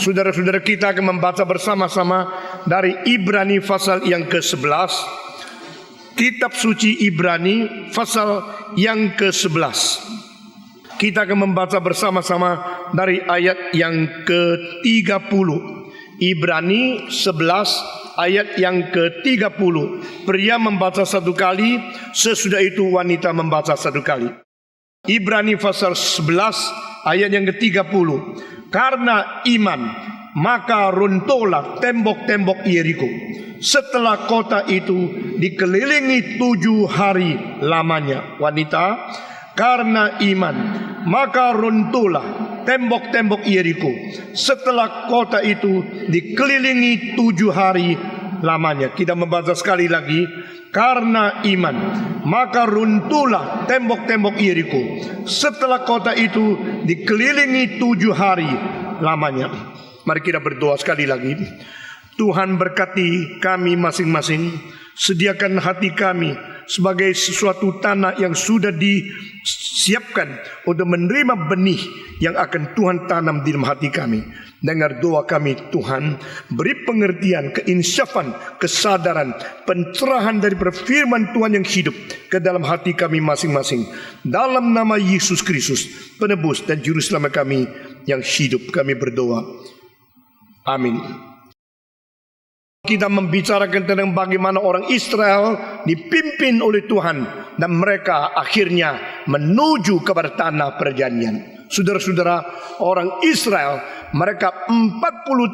Saudara-saudara, kita akan membaca bersama-sama dari Ibrani pasal yang ke-11. Kitab suci Ibrani pasal yang ke-11. Kita akan membaca bersama-sama dari ayat yang ke-30. Ibrani 11 ayat yang ke-30. Pria membaca satu kali, sesudah itu wanita membaca satu kali. Ibrani pasal 11 ayat yang ke-30. Karena iman, maka runtuhlah tembok-tembok Yeriko setelah kota itu dikelilingi 7 hari lamanya. Wanita, karena iman, maka runtuhlah tembok-tembok Yeriko setelah kota itu dikelilingi 7 hari lamanya. Kita membaca sekali lagi. Karena iman, maka runtuhlah tembok-tembok Yeriko setelah kota itu dikelilingi 7 hari lamanya. Mari kita berdoa sekali lagi. Tuhan berkati kami masing-masing. Sediakan hati kami sebagai sesuatu tanah yang sudah disiapkan untuk menerima benih yang akan Tuhan tanam di dalam hati kami. Dengar doa kami Tuhan, beri pengertian, keinsyafan, kesadaran, pencerahan dari firman Tuhan yang hidup ke dalam hati kami masing-masing. Dalam nama Yesus Kristus, penebus dan juru selamat kami yang hidup, kami berdoa. Amin. Kita membicarakan tentang bagaimana orang Israel dipimpin oleh Tuhan dan mereka akhirnya menuju kepada tanah perjanjian. Saudara-saudara, orang Israel, mereka 40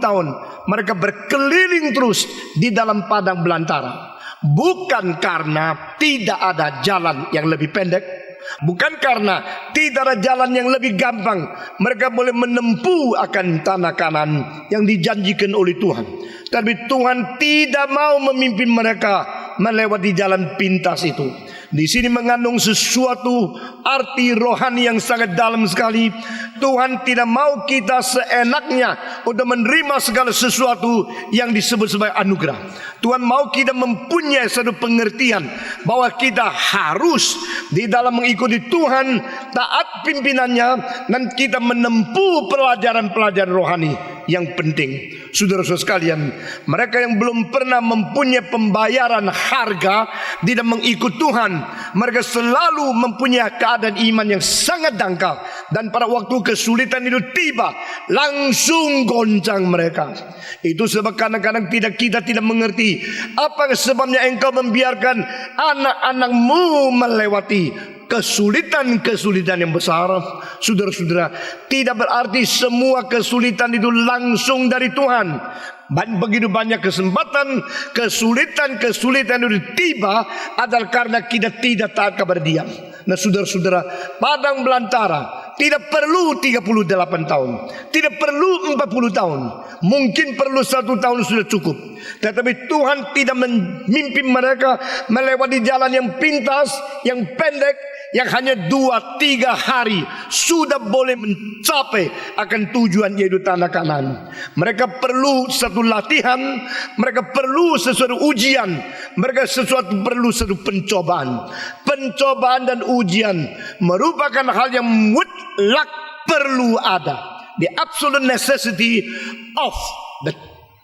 tahun mereka berkeliling terus di dalam padang belantara. Bukan karena tidak ada jalan yang lebih pendek, bukan karena tidak ada jalan yang lebih gampang mereka boleh menempuh akan tanah Kanaan yang dijanjikan oleh Tuhan. Tapi Tuhan tidak mau memimpin mereka melewati jalan pintas itu. Di sini mengandung sesuatu arti rohani yang sangat dalam sekali. Tuhan tidak mau kita seenaknya untuk menerima segala sesuatu yang disebut sebagai anugerah. Tuhan mau kita mempunyai satu pengertian bahwa kita harus di dalam mengikuti Tuhan, taat pimpinannya, dan kita menempuh pelajaran-pelajaran rohani yang penting. Saudara-saudara sekalian, mereka yang belum pernah mempunyai pembayaran harga di dalam mengikut Tuhan, mereka selalu mempunyai keadaan iman yang sangat dangkal. Dan pada waktu kesulitan itu tiba, langsung goncang mereka. Itu sebab kadang-kadang kita tidak mengerti apa sebabnya engkau membiarkan anak-anakmu melewati kesulitan-kesulitan yang besar. Saudara-saudara, tidak berarti semua kesulitan itu langsung dari Tuhan. Begitu banyak kesempatan, kesulitan-kesulitan itu tiba adalah karena kita tidak taat kepada Dia. Nah, saudara-saudara, padang belantara tidak perlu 38 tahun, tidak perlu 40 tahun, mungkin perlu 1 tahun sudah cukup. Tetapi Tuhan tidak memimpin mereka melewati jalan yang pintas, yang pendek, yang hanya 2-3 hari sudah boleh mencapai akan tujuan, yaitu tanah Kanaan. Mereka perlu satu latihan, mereka perlu sesuatu ujian, mereka perlu satu pencobaan. Pencobaan dan ujian merupakan hal yang mutlak perlu ada. The absolute necessity of the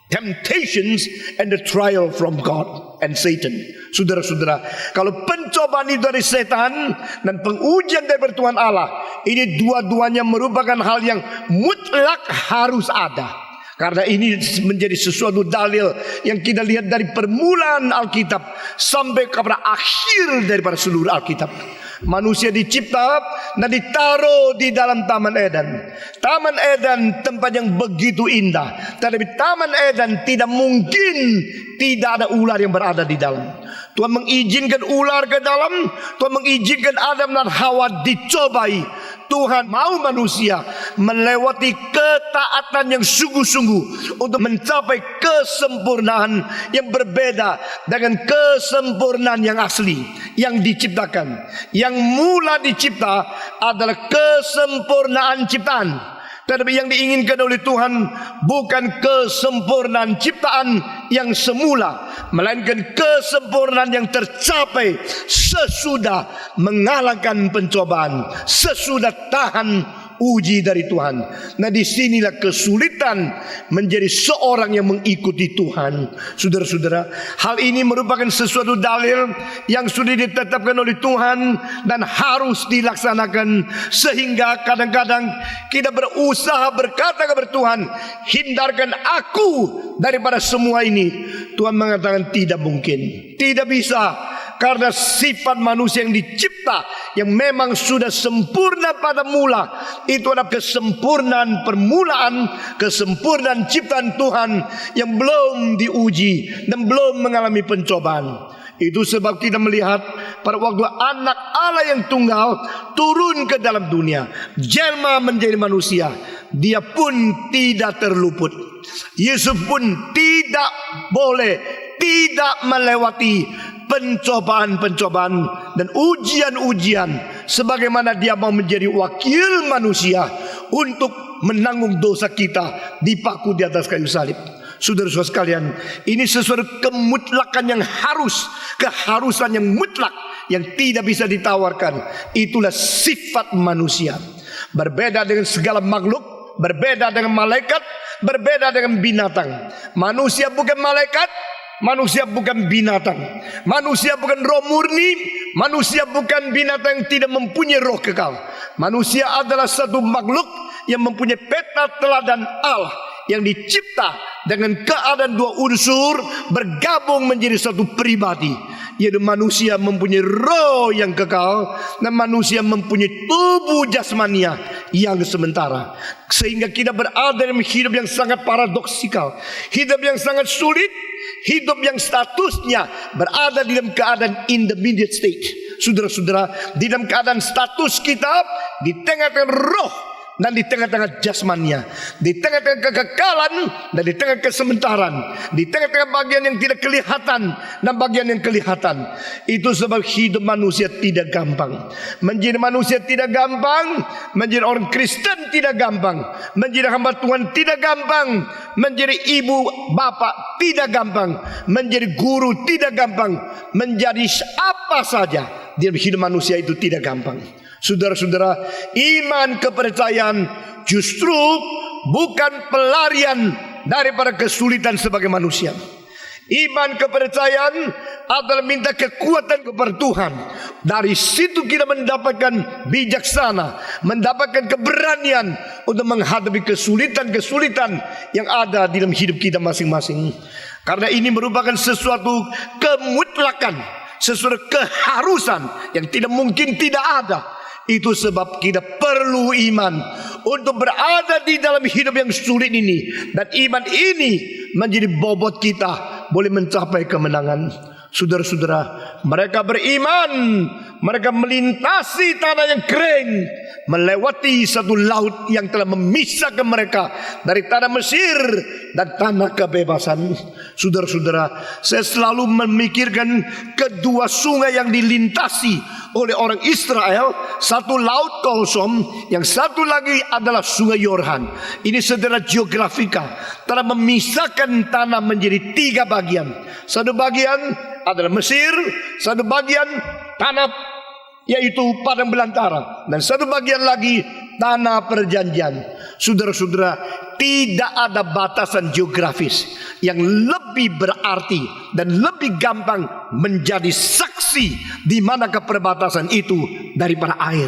temptations and the trial from God and Satan. Saudara-saudara, kalau pencobaan itu dari setan dan pengujian dari Tuhan Allah, ini dua-duanya merupakan hal yang mutlak harus ada. Karena ini menjadi sesuatu dalil yang kita lihat dari permulaan Alkitab sampai kepada akhir daripada seluruh Alkitab. Manusia dicipta dan ditaruh di dalam Taman Eden. Taman Eden tempat yang begitu indah. Tetapi Taman Eden tidak mungkin tidak ada ular yang berada di dalam. Tuhan mengizinkan ular ke dalam. Tuhan mengizinkan Adam dan Hawa dicobai. Tuhan mau manusia melewati ketaatan yang sungguh-sungguh untuk mencapai kesempurnaan yang berbeda dengan kesempurnaan yang asli yang diciptakan. Yang mula dicipta adalah kesempurnaan ciptaan. Tetapi yang diinginkan oleh Tuhan bukan kesempurnaan ciptaan yang semula, melainkan kesempurnaan yang tercapai sesudah mengalahkan pencobaan, sesudah tahan uji dari Tuhan. Nah, disinilah kesulitan menjadi seorang yang mengikuti Tuhan. Saudara-saudara, hal ini merupakan sesuatu dalil yang sudah ditetapkan oleh Tuhan dan harus dilaksanakan, sehingga kadang-kadang kita berusaha berkata kepada Tuhan, hindarkan aku daripada semua ini. Tuhan mengatakan tidak mungkin, tidak bisa. Karena sifat manusia yang dicipta, yang memang sudah sempurna pada mula, itu adalah kesempurnaan permulaan, kesempurnaan ciptaan Tuhan yang belum diuji dan belum mengalami pencobaan. Itu sebab kita melihat pada waktu anak Allah yang tunggal turun ke dalam dunia, jelma menjadi manusia, dia pun tidak terluput. Yesus pun tidak boleh tidak melewati pencobaan-pencobaan dan ujian-ujian, sebagaimana dia mau menjadi wakil manusia untuk menanggung dosa kita, dipaku di atas kayu salib. Saudara-saudara sekalian, ini sesuatu kemutlakan yang harus, keharusan yang mutlak yang tidak bisa ditawarkan. Itulah sifat manusia. Berbeda dengan segala makhluk, berbeda dengan malaikat, berbeda dengan binatang. Manusia bukan malaikat, manusia bukan binatang. Manusia bukan roh murni. Manusia bukan binatang yang tidak mempunyai roh kekal. Manusia adalah satu makhluk yang mempunyai peta teladan Allah, yang dicipta dengan keadaan dua unsur bergabung menjadi satu pribadi, yaitu manusia mempunyai roh yang kekal dan manusia mempunyai tubuh jasmania yang sementara. Sehingga kita berada dalam hidup yang sangat paradoksikal, hidup yang sangat sulit, hidup yang statusnya berada di dalam keadaan intermediate state. Saudara-saudara, di dalam keadaan status kita di tengah-tengah roh dan di tengah-tengah jasmania, di tengah-tengah kekekalan dan di tengah kesementaran, di tengah-tengah bagian yang tidak kelihatan dan bagian yang kelihatan. Itu sebab hidup manusia tidak gampang. Menjadi manusia tidak gampang, menjadi orang Kristen tidak gampang, menjadi hamba Tuhan tidak gampang, menjadi ibu bapak tidak gampang, menjadi guru tidak gampang, menjadi apa saja di hidup manusia itu tidak gampang. Saudara-saudara, iman kepercayaan justru bukan pelarian daripada kesulitan sebagai manusia. Iman kepercayaan adalah minta kekuatan kepada Tuhan. Dari situ kita mendapatkan bijaksana, mendapatkan keberanian untuk menghadapi kesulitan-kesulitan yang ada di dalam hidup kita masing-masing. Karena ini merupakan sesuatu kemutlakan, sesuatu keharusan yang tidak mungkin tidak ada. Itu sebab kita perlu iman untuk berada di dalam hidup yang sulit ini. Dan iman ini menjadi bobot kita boleh mencapai kemenangan. Saudara-saudara, mereka beriman, mereka melintasi tanah yang kering, melewati satu laut yang telah memisahkan mereka dari tanah Mesir dan tanah kebebasan. Saudara-saudara, saya selalu memikirkan kedua sungai yang dilintasi oleh orang Israel. Satu laut Kolsom, yang satu lagi adalah sungai Yordan. Ini secara geografika telah memisahkan tanah menjadi tiga bagian. Satu bagian adalah Mesir, satu bagian tanah yaitu padang belantara, dan satu bagian lagi tanah perjanjian. Saudara-saudara, tidak ada batasan geografis yang lebih berarti dan lebih gampang menjadi saksi di manakah perbatasan itu daripada air.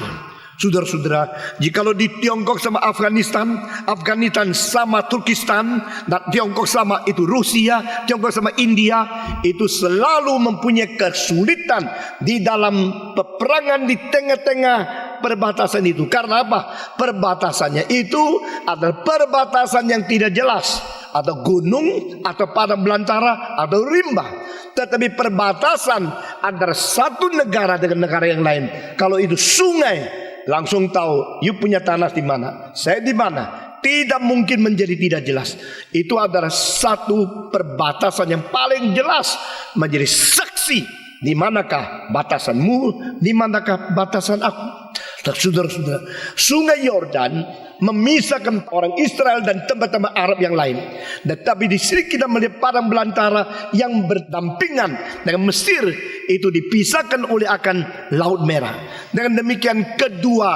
Saudara-saudara, jikalau di Tiongkok sama Afghanistan, Afghanistan sama Turkistan, dan Tiongkok sama itu Rusia, Tiongkok sama India, itu selalu mempunyai kesulitan di dalam peperangan di tengah-tengah perbatasan itu. Karena apa? Perbatasannya itu adalah perbatasan yang tidak jelas, atau gunung, atau padang belantara, atau rimba. Tetapi perbatasan antara satu negara dengan negara yang lain, kalau itu sungai, langsung tahu, you punya tanah di mana, saya di mana. Tidak mungkin menjadi tidak jelas. Itu adalah satu perbatasan yang paling jelas menjadi saksi di manakah batasanmu, di manakah batasan aku. Saudara-saudara, sungai Yordan memisahkan orang Israel dan tempat-tempat Arab yang lain. Tetapi di sini kita melihat padang belantara yang berdampingan dengan Mesir, itu dipisahkan oleh akan Laut Merah. Dengan demikian kedua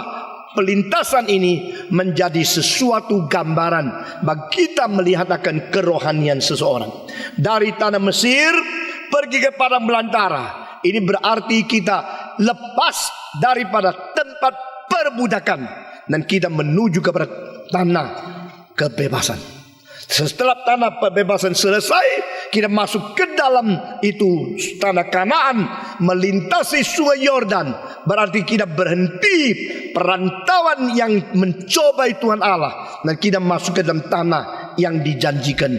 pelintasan ini menjadi sesuatu gambaran bagi kita melihat akan kerohanian seseorang. Dari tanah Mesir pergi ke padang belantara. Ini berarti kita lepas daripada tempat perbudakan dan kita menuju kepada tanah kebebasan. Setelah tanah kebebasan selesai, kita masuk ke dalam itu tanah Kanaan, melintasi sungai Yordan. Berarti kita berhenti perantauan yang mencobai Tuhan Allah, dan kita masuk ke dalam tanah yang dijanjikan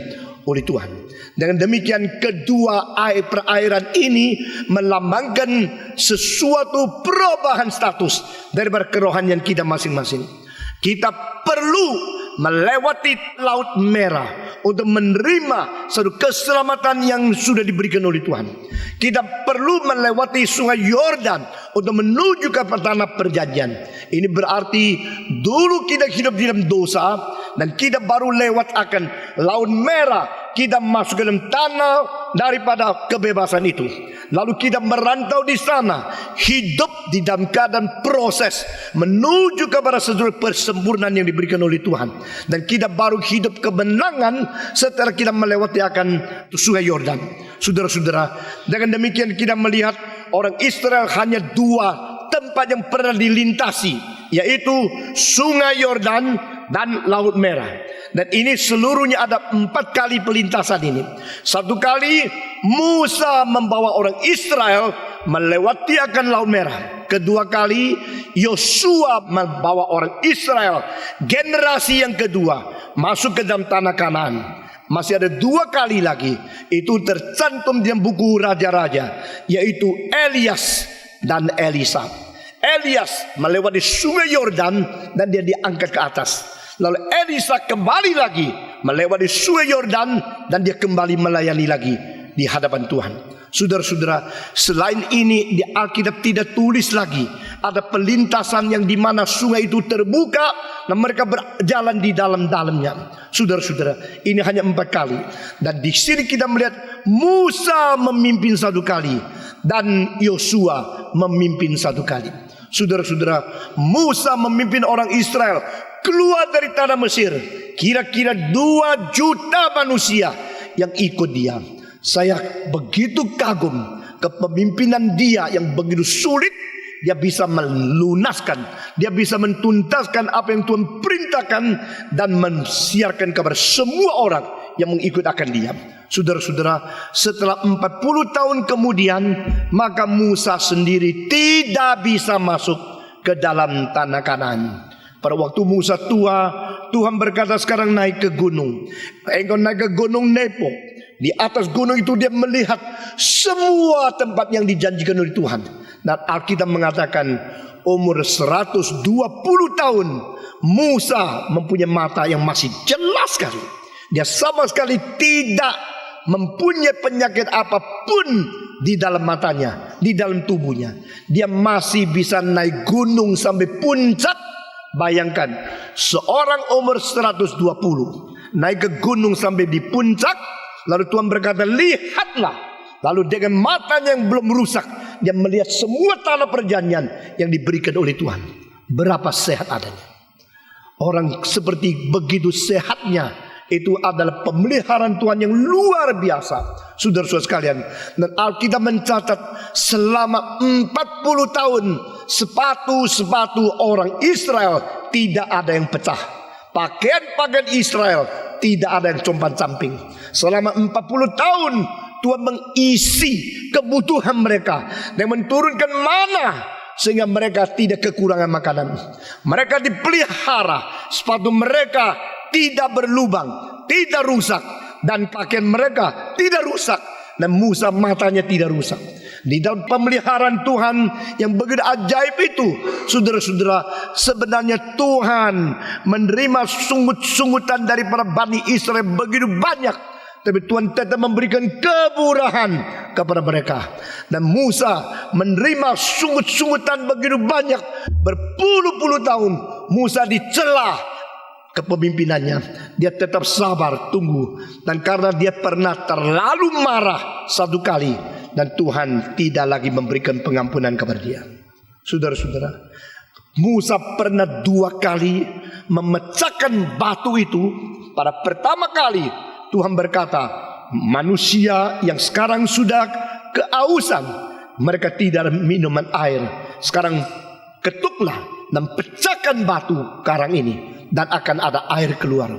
oleh Tuhan. Dengan demikian kedua perairan ini melambangkan sesuatu perubahan status daripada kerohanian kita masing-masing. Kita perlu melewati Laut Merah untuk menerima satu keselamatan yang sudah diberikan oleh Tuhan. Kita perlu melewati sungai Yordan untuk menuju ke tanah perjanjian. Ini berarti dulu kita hidup di dalam dosa dan kita baru lewat akan Laut Merah. Kita masuk ke dalam tanah daripada kebebasan itu. Lalu kita merantau di sana, hidup di dalam keadaan proses menuju kepada seluruh persempurnaan yang diberikan oleh Tuhan. Dan kita baru hidup kemenangan setelah kita melewati akan sungai Yordan. Saudara-saudara, dengan demikian kita melihat orang Israel hanya dua tempat yang pernah dilintasi, yaitu sungai Yordan dan Laut Merah. Dan ini seluruhnya ada 4 kali pelintasan ini. Satu kali Musa membawa orang Israel melewati akan Laut Merah. Kedua kali Yosua membawa orang Israel, generasi yang kedua, masuk ke dalam tanah Kanaan. Masih ada 2 kali lagi. Itu tercantum di buku Raja-Raja, yaitu Elias dan Elisa. Elias melewati sungai Yordan dan dia diangkat ke atas. Lalu Elisa kembali lagi melewati sungai Yordan dan dia kembali melayani lagi di hadapan Tuhan. Saudara-saudara, selain ini di Alkitab tidak tulis lagi ada pelintasan yang di mana sungai itu terbuka dan mereka berjalan di dalam-dalamnya. Saudara-saudara, ini hanya 4 kali. Dan di sini kita melihat Musa memimpin 1 kali dan Yosua memimpin 1 kali. Saudara-saudara, Musa memimpin orang Israel keluar dari tanah Mesir. Kira-kira 2 juta manusia yang ikut dia. Saya begitu kagum kepemimpinan dia yang begitu sulit. Dia bisa melunaskan, dia bisa mentuntaskan apa yang Tuhan perintahkan dan mensiarkan kepada semua orang yang mengikut akan dia. Saudara-saudara, setelah 40 tahun kemudian, maka Musa sendiri tidak bisa masuk ke dalam tanah Kanaan. Pada waktu Musa tua, Tuhan berkata, sekarang naik ke gunung. Engkau naik ke gunung Nebo. Di atas gunung itu dia melihat semua tempat yang dijanjikan oleh Tuhan. Dan Alkitab mengatakan umur 120 tahun Musa mempunyai mata yang masih jelas sekali. Dia sama sekali tidak mempunyai penyakit apapun di dalam matanya, di dalam tubuhnya. Dia masih bisa naik gunung sampai puncak. Bayangkan, seorang umur 120 naik ke gunung sampai di puncak. Lalu Tuhan berkata, lihatlah. Lalu dengan matanya yang belum rusak, dia melihat semua tanah perjanjian yang diberikan oleh Tuhan. Berapa sehat adanya. Orang seperti begitu sehatnya, itu adalah pemeliharaan Tuhan yang luar biasa. Saudara-saudara sekalian, dan Alkitab mencatat selama 40 tahun sepatu-sepatu orang Israel tidak ada yang pecah. Pakaian-pakaian Israel tidak ada yang compang-camping. Selama 40 tahun Tuhan mengisi kebutuhan mereka dan menurunkan mana sehingga mereka tidak kekurangan makanan. Mereka dipelihara, sepatu mereka tidak berlubang, tidak rusak, dan pakaian mereka tidak rusak, dan Musa matanya tidak rusak. Di dalam pemeliharaan Tuhan yang begitu ajaib itu, saudara-saudara, sebenarnya Tuhan menerima sungut-sungutan daripada Bani Israel begitu banyak, tapi Tuhan tetap memberikan kemurahan kepada mereka. Dan Musa menerima sungut-sungutan begitu banyak, berpuluh-puluh tahun Musa dicela kepemimpinannya. Dia tetap sabar, tunggu. Dan karena dia pernah terlalu marah 1 kali, dan Tuhan tidak lagi memberikan pengampunan kepada dia. Saudara-saudara, Musa pernah 2 kali memecahkan batu itu. Pada pertama kali Tuhan berkata, manusia yang sekarang sudah kehausan, mereka tidak ada minuman air. Sekarang ketuklah dan pecahkan batu karang ini, dan akan ada air keluar.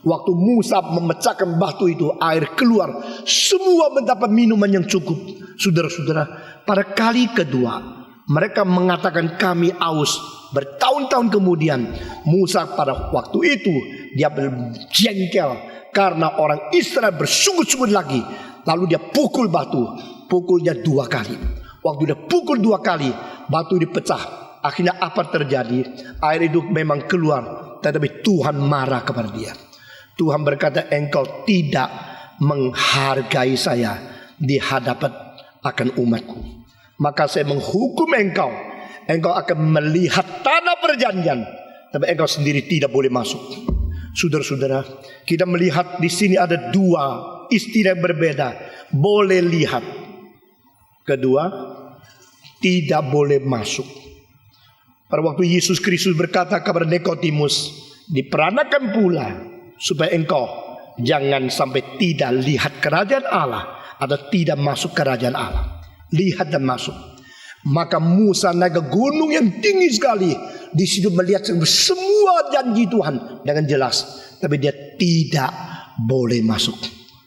Waktu Musa memecahkan batu itu, air keluar. Semua mendapat minuman yang cukup. Saudara-saudara, pada kali kedua mereka mengatakan kami haus. Bertahun-tahun kemudian Musa pada waktu itu dia berjengkel karena orang Israel bersungut-sungut lagi. Lalu dia pukul batu. Pukulnya 2 kali. Waktu dia pukul 2 kali, batu dipecah. Akhirnya apa terjadi? Air itu memang keluar, tetapi Tuhan marah kepada dia. Tuhan berkata, engkau tidak menghargai saya di hadapan akan umatku, maka saya menghukum engkau. Engkau akan melihat tanah perjanjian, tapi engkau sendiri tidak boleh masuk. Saudara-saudara, kita melihat di sini ada 2 istilah yang berbeda. Boleh lihat. Kedua, tidak boleh masuk. Pada waktu Yesus Kristus berkata kepada Nikodemus, diperanakan pula supaya engkau jangan sampai tidak lihat kerajaan Allah atau tidak masuk kerajaan Allah. Lihat dan masuk. Maka Musa naik ke gunung yang tinggi sekali. Di situ melihat semua janji Tuhan dengan jelas, tapi dia tidak boleh masuk.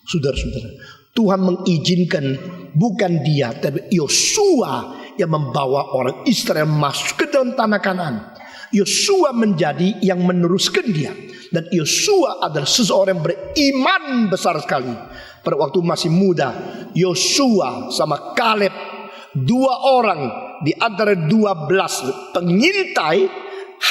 Saudara-saudara, Tuhan mengizinkan bukan dia, tapi Yosua yang membawa orang Israel masuk ke dalam tanah Kanaan. Yosua menjadi yang meneruskan dia. Dan Yosua adalah seseorang yang beriman besar sekali. Pada waktu masih muda, Yosua sama Kaleb, 2 orang di antara 12 pengintai,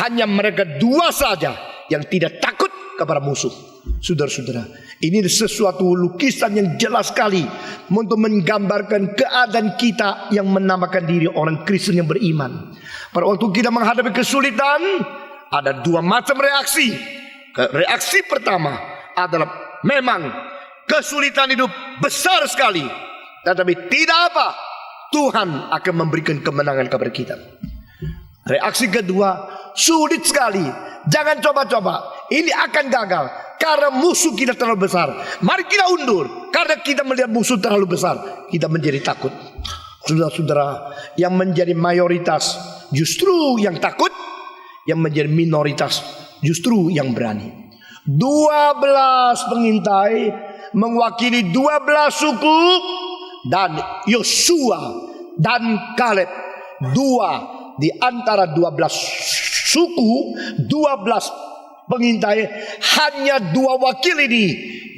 hanya mereka 2 saja yang tidak takut kepada musuh. Saudara-saudara, ini sesuatu lukisan yang jelas sekali untuk menggambarkan keadaan kita yang menamakan diri orang Kristen yang beriman. Pada waktu kita menghadapi kesulitan, ada 2 macam reaksi. Reaksi pertama adalah memang kesulitan itu besar sekali, tetapi tidak apa, Tuhan akan memberikan kemenangan kepada kita. Reaksi kedua, sulit sekali, jangan coba-coba, ini akan gagal karena musuh kita terlalu besar. Mari kita undur, karena kita melihat musuh terlalu besar, kita menjadi takut. Saudara-saudara, yang menjadi mayoritas justru yang takut, yang menjadi minoritas justru yang berani. 12 pengintai mewakili 12 suku, dan Yosua dan Kaleb, 2 di antara 12 suku, 12 pengintai, hanya 2 wakil ini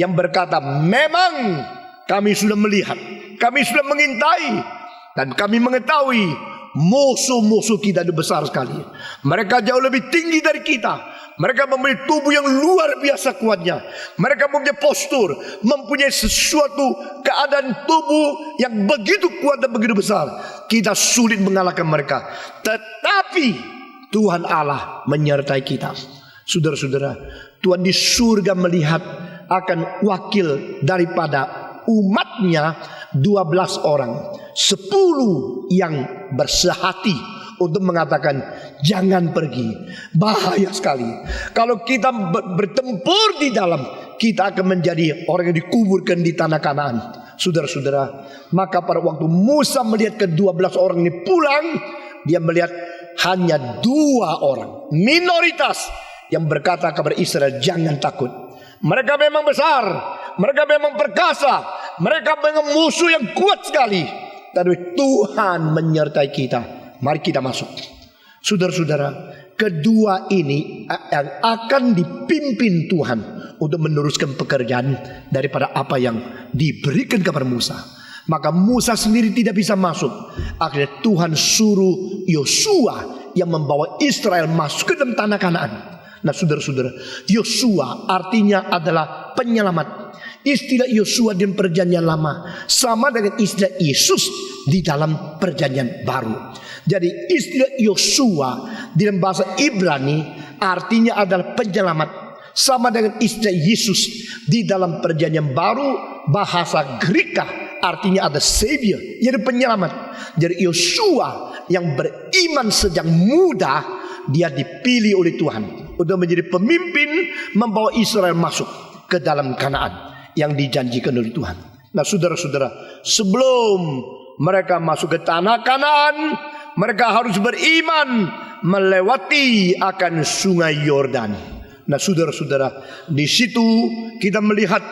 yang berkata, memang kami sudah melihat, kami sudah mengintai, dan kami mengetahui musuh-musuh kita itu besar sekali. Mereka jauh lebih tinggi dari kita. Mereka memiliki tubuh yang luar biasa kuatnya. Mereka mempunyai postur, mempunyai sesuatu keadaan tubuh yang begitu kuat dan begitu besar. Kita sulit mengalahkan mereka. Tetapi Tuhan Allah menyertai kita. Saudara-saudara, Tuhan di surga melihat akan wakil daripada umatnya 12 orang. 10 yang bersehati untuk mengatakan jangan pergi, bahaya sekali. Kalau kita bertempur di dalam, kita akan menjadi orang yang dikuburkan di tanah Kanaan. Saudara-saudara, maka pada waktu Musa melihat ke-12 orang ini pulang, dia melihat hanya 2 orang minoritas yang berkata kepada Israel, jangan takut. Mereka memang besar, mereka memang perkasa, mereka memang musuh yang kuat sekali, tapi Tuhan menyertai kita. Mari kita masuk. Saudara-saudara, kedua ini yang akan dipimpin Tuhan untuk meneruskan pekerjaan daripada apa yang diberikan kepada Musa. Maka Musa sendiri tidak bisa masuk. Akhirnya Tuhan suruh Yosua yang membawa Israel masuk ke dalam tanah Kanaan. Nah saudara-saudara, Yosua artinya adalah penyelamat. Istilah Yosua di perjanjian lama sama dengan istilah Yesus di dalam perjanjian baru. Jadi istilah Yosua di dalam bahasa Ibrani artinya adalah penyelamat, sama dengan istilah Yesus di dalam perjanjian baru bahasa Greka artinya ada Savior, yaitu penyelamat. Jadi Yosua yang beriman sejak muda dia dipilih oleh Tuhan untuk menjadi pemimpin membawa Israel masuk ke dalam Kanaan yang dijanjikan oleh Tuhan. Nah saudara-saudara, sebelum mereka masuk ke tanah Kanaan, mereka harus beriman melewati akan sungai Yordan. Nah saudara-saudara, di situ kita melihat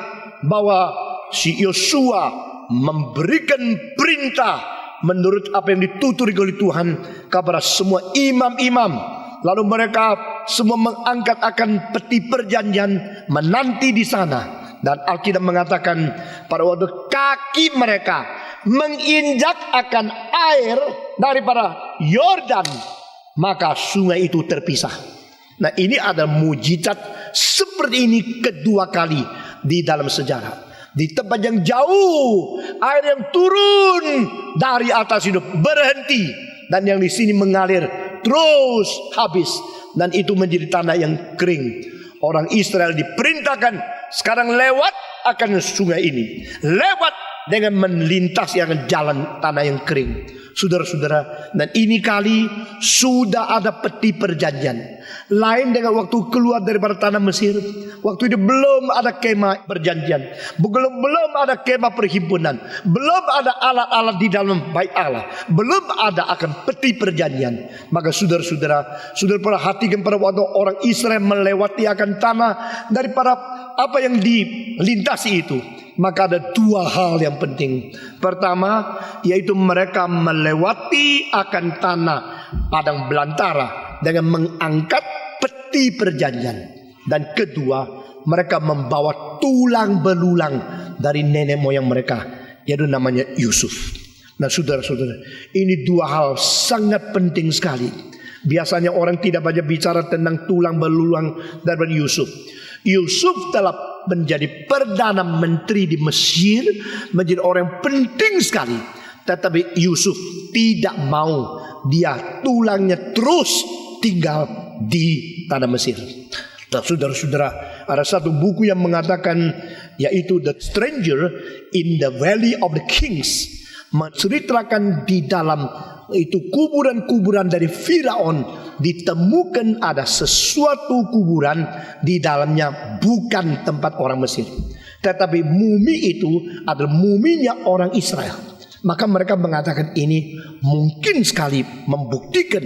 bahwa si Yosua memberikan perintah menurut apa yang ditutur oleh Tuhan kepada semua imam-imam. Lalu mereka semua mengangkat akan peti perjanjian, menanti di sana. Dan Alkitab mengatakan pada waktu kaki mereka menginjak akan air daripada Yordan, maka sungai itu terpisah. Nah ini ada mujizat seperti ini kedua kali di dalam sejarah. Di tempat yang jauh, air yang turun dari atas itu berhenti, dan yang di sini mengalir terus habis, dan itu menjadi tanah yang kering. Orang Israel diperintahkan sekarang lewat akan sungai ini, lewat dengan melintasi akan jalan tanah yang kering. Saudara-saudara, dan ini kali sudah ada peti perjanjian. Lain dengan waktu keluar daripada tanah Mesir. Waktu itu belum ada kemah perjanjian, belum ada kemah perhimpunan, belum ada alat-alat di dalam bait Allah, belum ada akan peti perjanjian. Maka saudara-saudara, saudara perhatikan pada waktu orang Israel melewati akan tanah daripada apa yang dilintasi itu, maka ada dua hal yang penting. Pertama, yaitu mereka melewati akan tanah padang belantara dengan mengangkat peti perjanjian. Dan kedua, mereka membawa tulang belulang dari nenek moyang mereka, yaitu namanya Yusuf. Nah saudara-saudara, ini dua hal sangat penting sekali. Biasanya orang tidak banyak bicara tentang tulang belulang dari Yusuf. Yusuf telah menjadi perdana menteri di Mesir, menjadi orang yang penting sekali. Tetapi Yusuf tidak mau dia tulangnya terus tinggal di tanah Mesir. Nah, saudara-saudara, ada satu buku yang mengatakan, yaitu The Stranger in the Valley of the Kings, menceritakan di dalam itu kuburan-kuburan dari Firaun ditemukan ada sesuatu kuburan di dalamnya bukan tempat orang Mesir, tetapi mumi itu adalah muminya orang Israel. Maka mereka mengatakan ini mungkin sekali membuktikan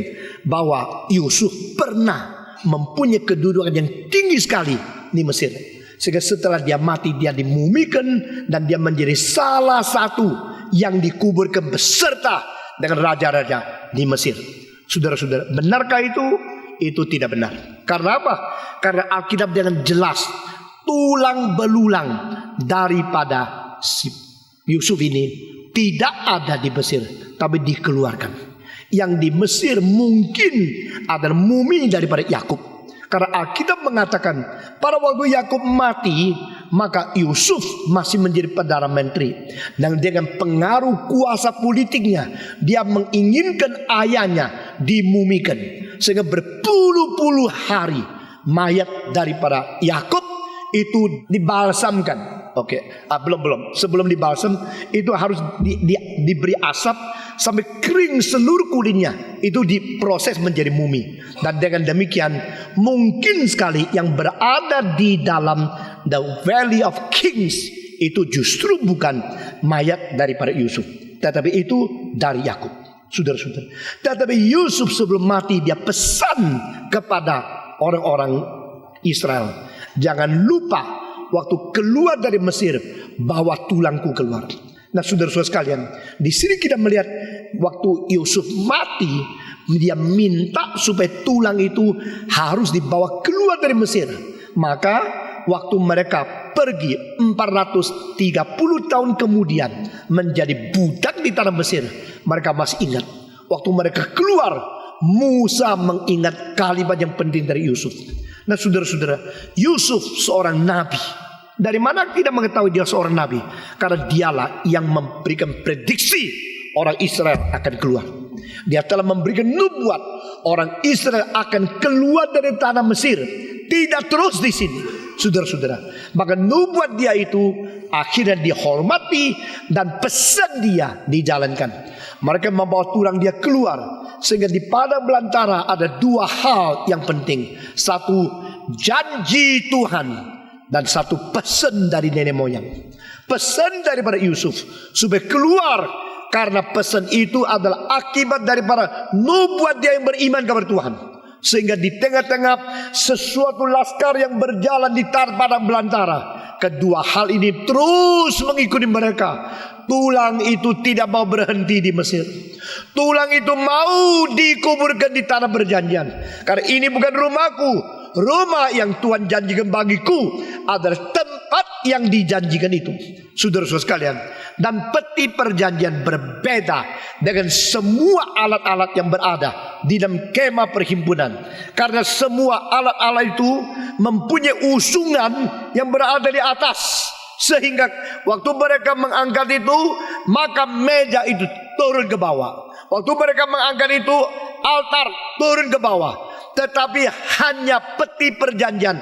bahwa Yusuf pernah mempunyai kedudukan yang tinggi sekali di Mesir, sehingga setelah dia mati dia dimumikan dan dia menjadi salah satu yang dikuburkan beserta dengan raja-raja di Mesir. Saudara-saudara, benarkah itu? Itu tidak benar. Karena apa? Karena Alkitab dengan jelas tulang belulang daripada si Yusuf ini tidak ada di Mesir, tapi dikeluarkan. Yang di Mesir mungkin adalah mumi daripada Yakub. Karena Alkitab mengatakan pada waktu Yakub mati, maka Yusuf masih menjadi perdana menteri. Dan dengan pengaruh kuasa politiknya, dia menginginkan ayahnya dimumikan. Sehingga berpuluh-puluh hari mayat daripada Yakub itu dibalsamkan. Belum. Sebelum dibalsam itu harus diberi asap sampai kering seluruh kulitnya. Itu diproses menjadi mumi. Dan dengan demikian mungkin sekali yang berada di dalam the Valley of Kings itu justru bukan mayat daripada Yusuf, tetapi itu dari Yakub. Saudara-saudara, tetapi Yusuf sebelum mati dia pesan kepada orang-orang Israel, jangan lupa waktu keluar dari Mesir, bawa tulangku keluar. Nah saudara-saudara sekalian, di sini kita melihat waktu Yusuf mati, dia minta supaya tulang itu harus dibawa keluar dari Mesir. Maka waktu mereka pergi 430 tahun kemudian menjadi budak di tanah Mesir, mereka masih ingat waktu mereka keluar, Musa mengingat kalimat yang penting dari Yusuf. Nah saudara-saudara, Yusuf seorang nabi. Dari mana kita mengetahui dia seorang nabi? Karena dialah yang memberikan prediksi orang Israel akan keluar. Dia telah memberikan nubuat orang Israel akan keluar dari tanah Mesir, tidak terus di sini. saudara-saudara. Maka nubuat dia itu akhirnya dihormati dan pesan dia dijalankan. Mereka membawa tulang dia keluar, sehingga di padang belantara ada dua hal yang penting. Satu, janji Tuhan, dan satu, pesan dari nenek moyang. Pesan daripada Yusuf supaya keluar, karena pesan itu adalah akibat daripada nubuat dia yang beriman kepada Tuhan. Sehingga di tengah-tengah sesuatu laskar yang berjalan di padang belantara, kedua hal ini terus mengikuti mereka. Tulang itu tidak mau berhenti di Mesir. Tulang itu mau dikuburkan di tanah perjanjian. Karena ini bukan rumahku. Rumah yang Tuhan janjikan bagiku adalah tempat yang dijanjikan itu. Saudara-saudara sekalian, dan peti perjanjian berbeda dengan semua alat-alat yang berada di dalam kemah perhimpunan. Karena semua alat-alat itu mempunyai usungan yang berada di atas, sehingga waktu mereka mengangkat itu, maka meja itu turun ke bawah. Waktu mereka mengangkat itu, altar turun ke bawah. Tetapi hanya peti perjanjian,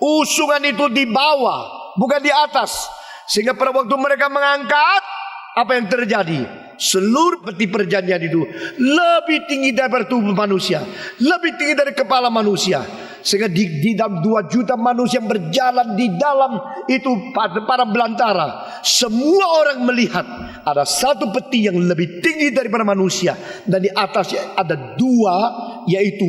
usungan itu di bawah, bukan di atas. Sehingga pada waktu mereka mengangkat, apa yang terjadi? Seluruh peti perjanjian itu lebih tinggi dari tubuh manusia, lebih tinggi dari kepala manusia. Sehingga di dalam 2 juta manusia yang berjalan di dalam itu para belantara, semua orang melihat ada satu peti yang lebih tinggi daripada manusia, dan di atasnya ada dua, yaitu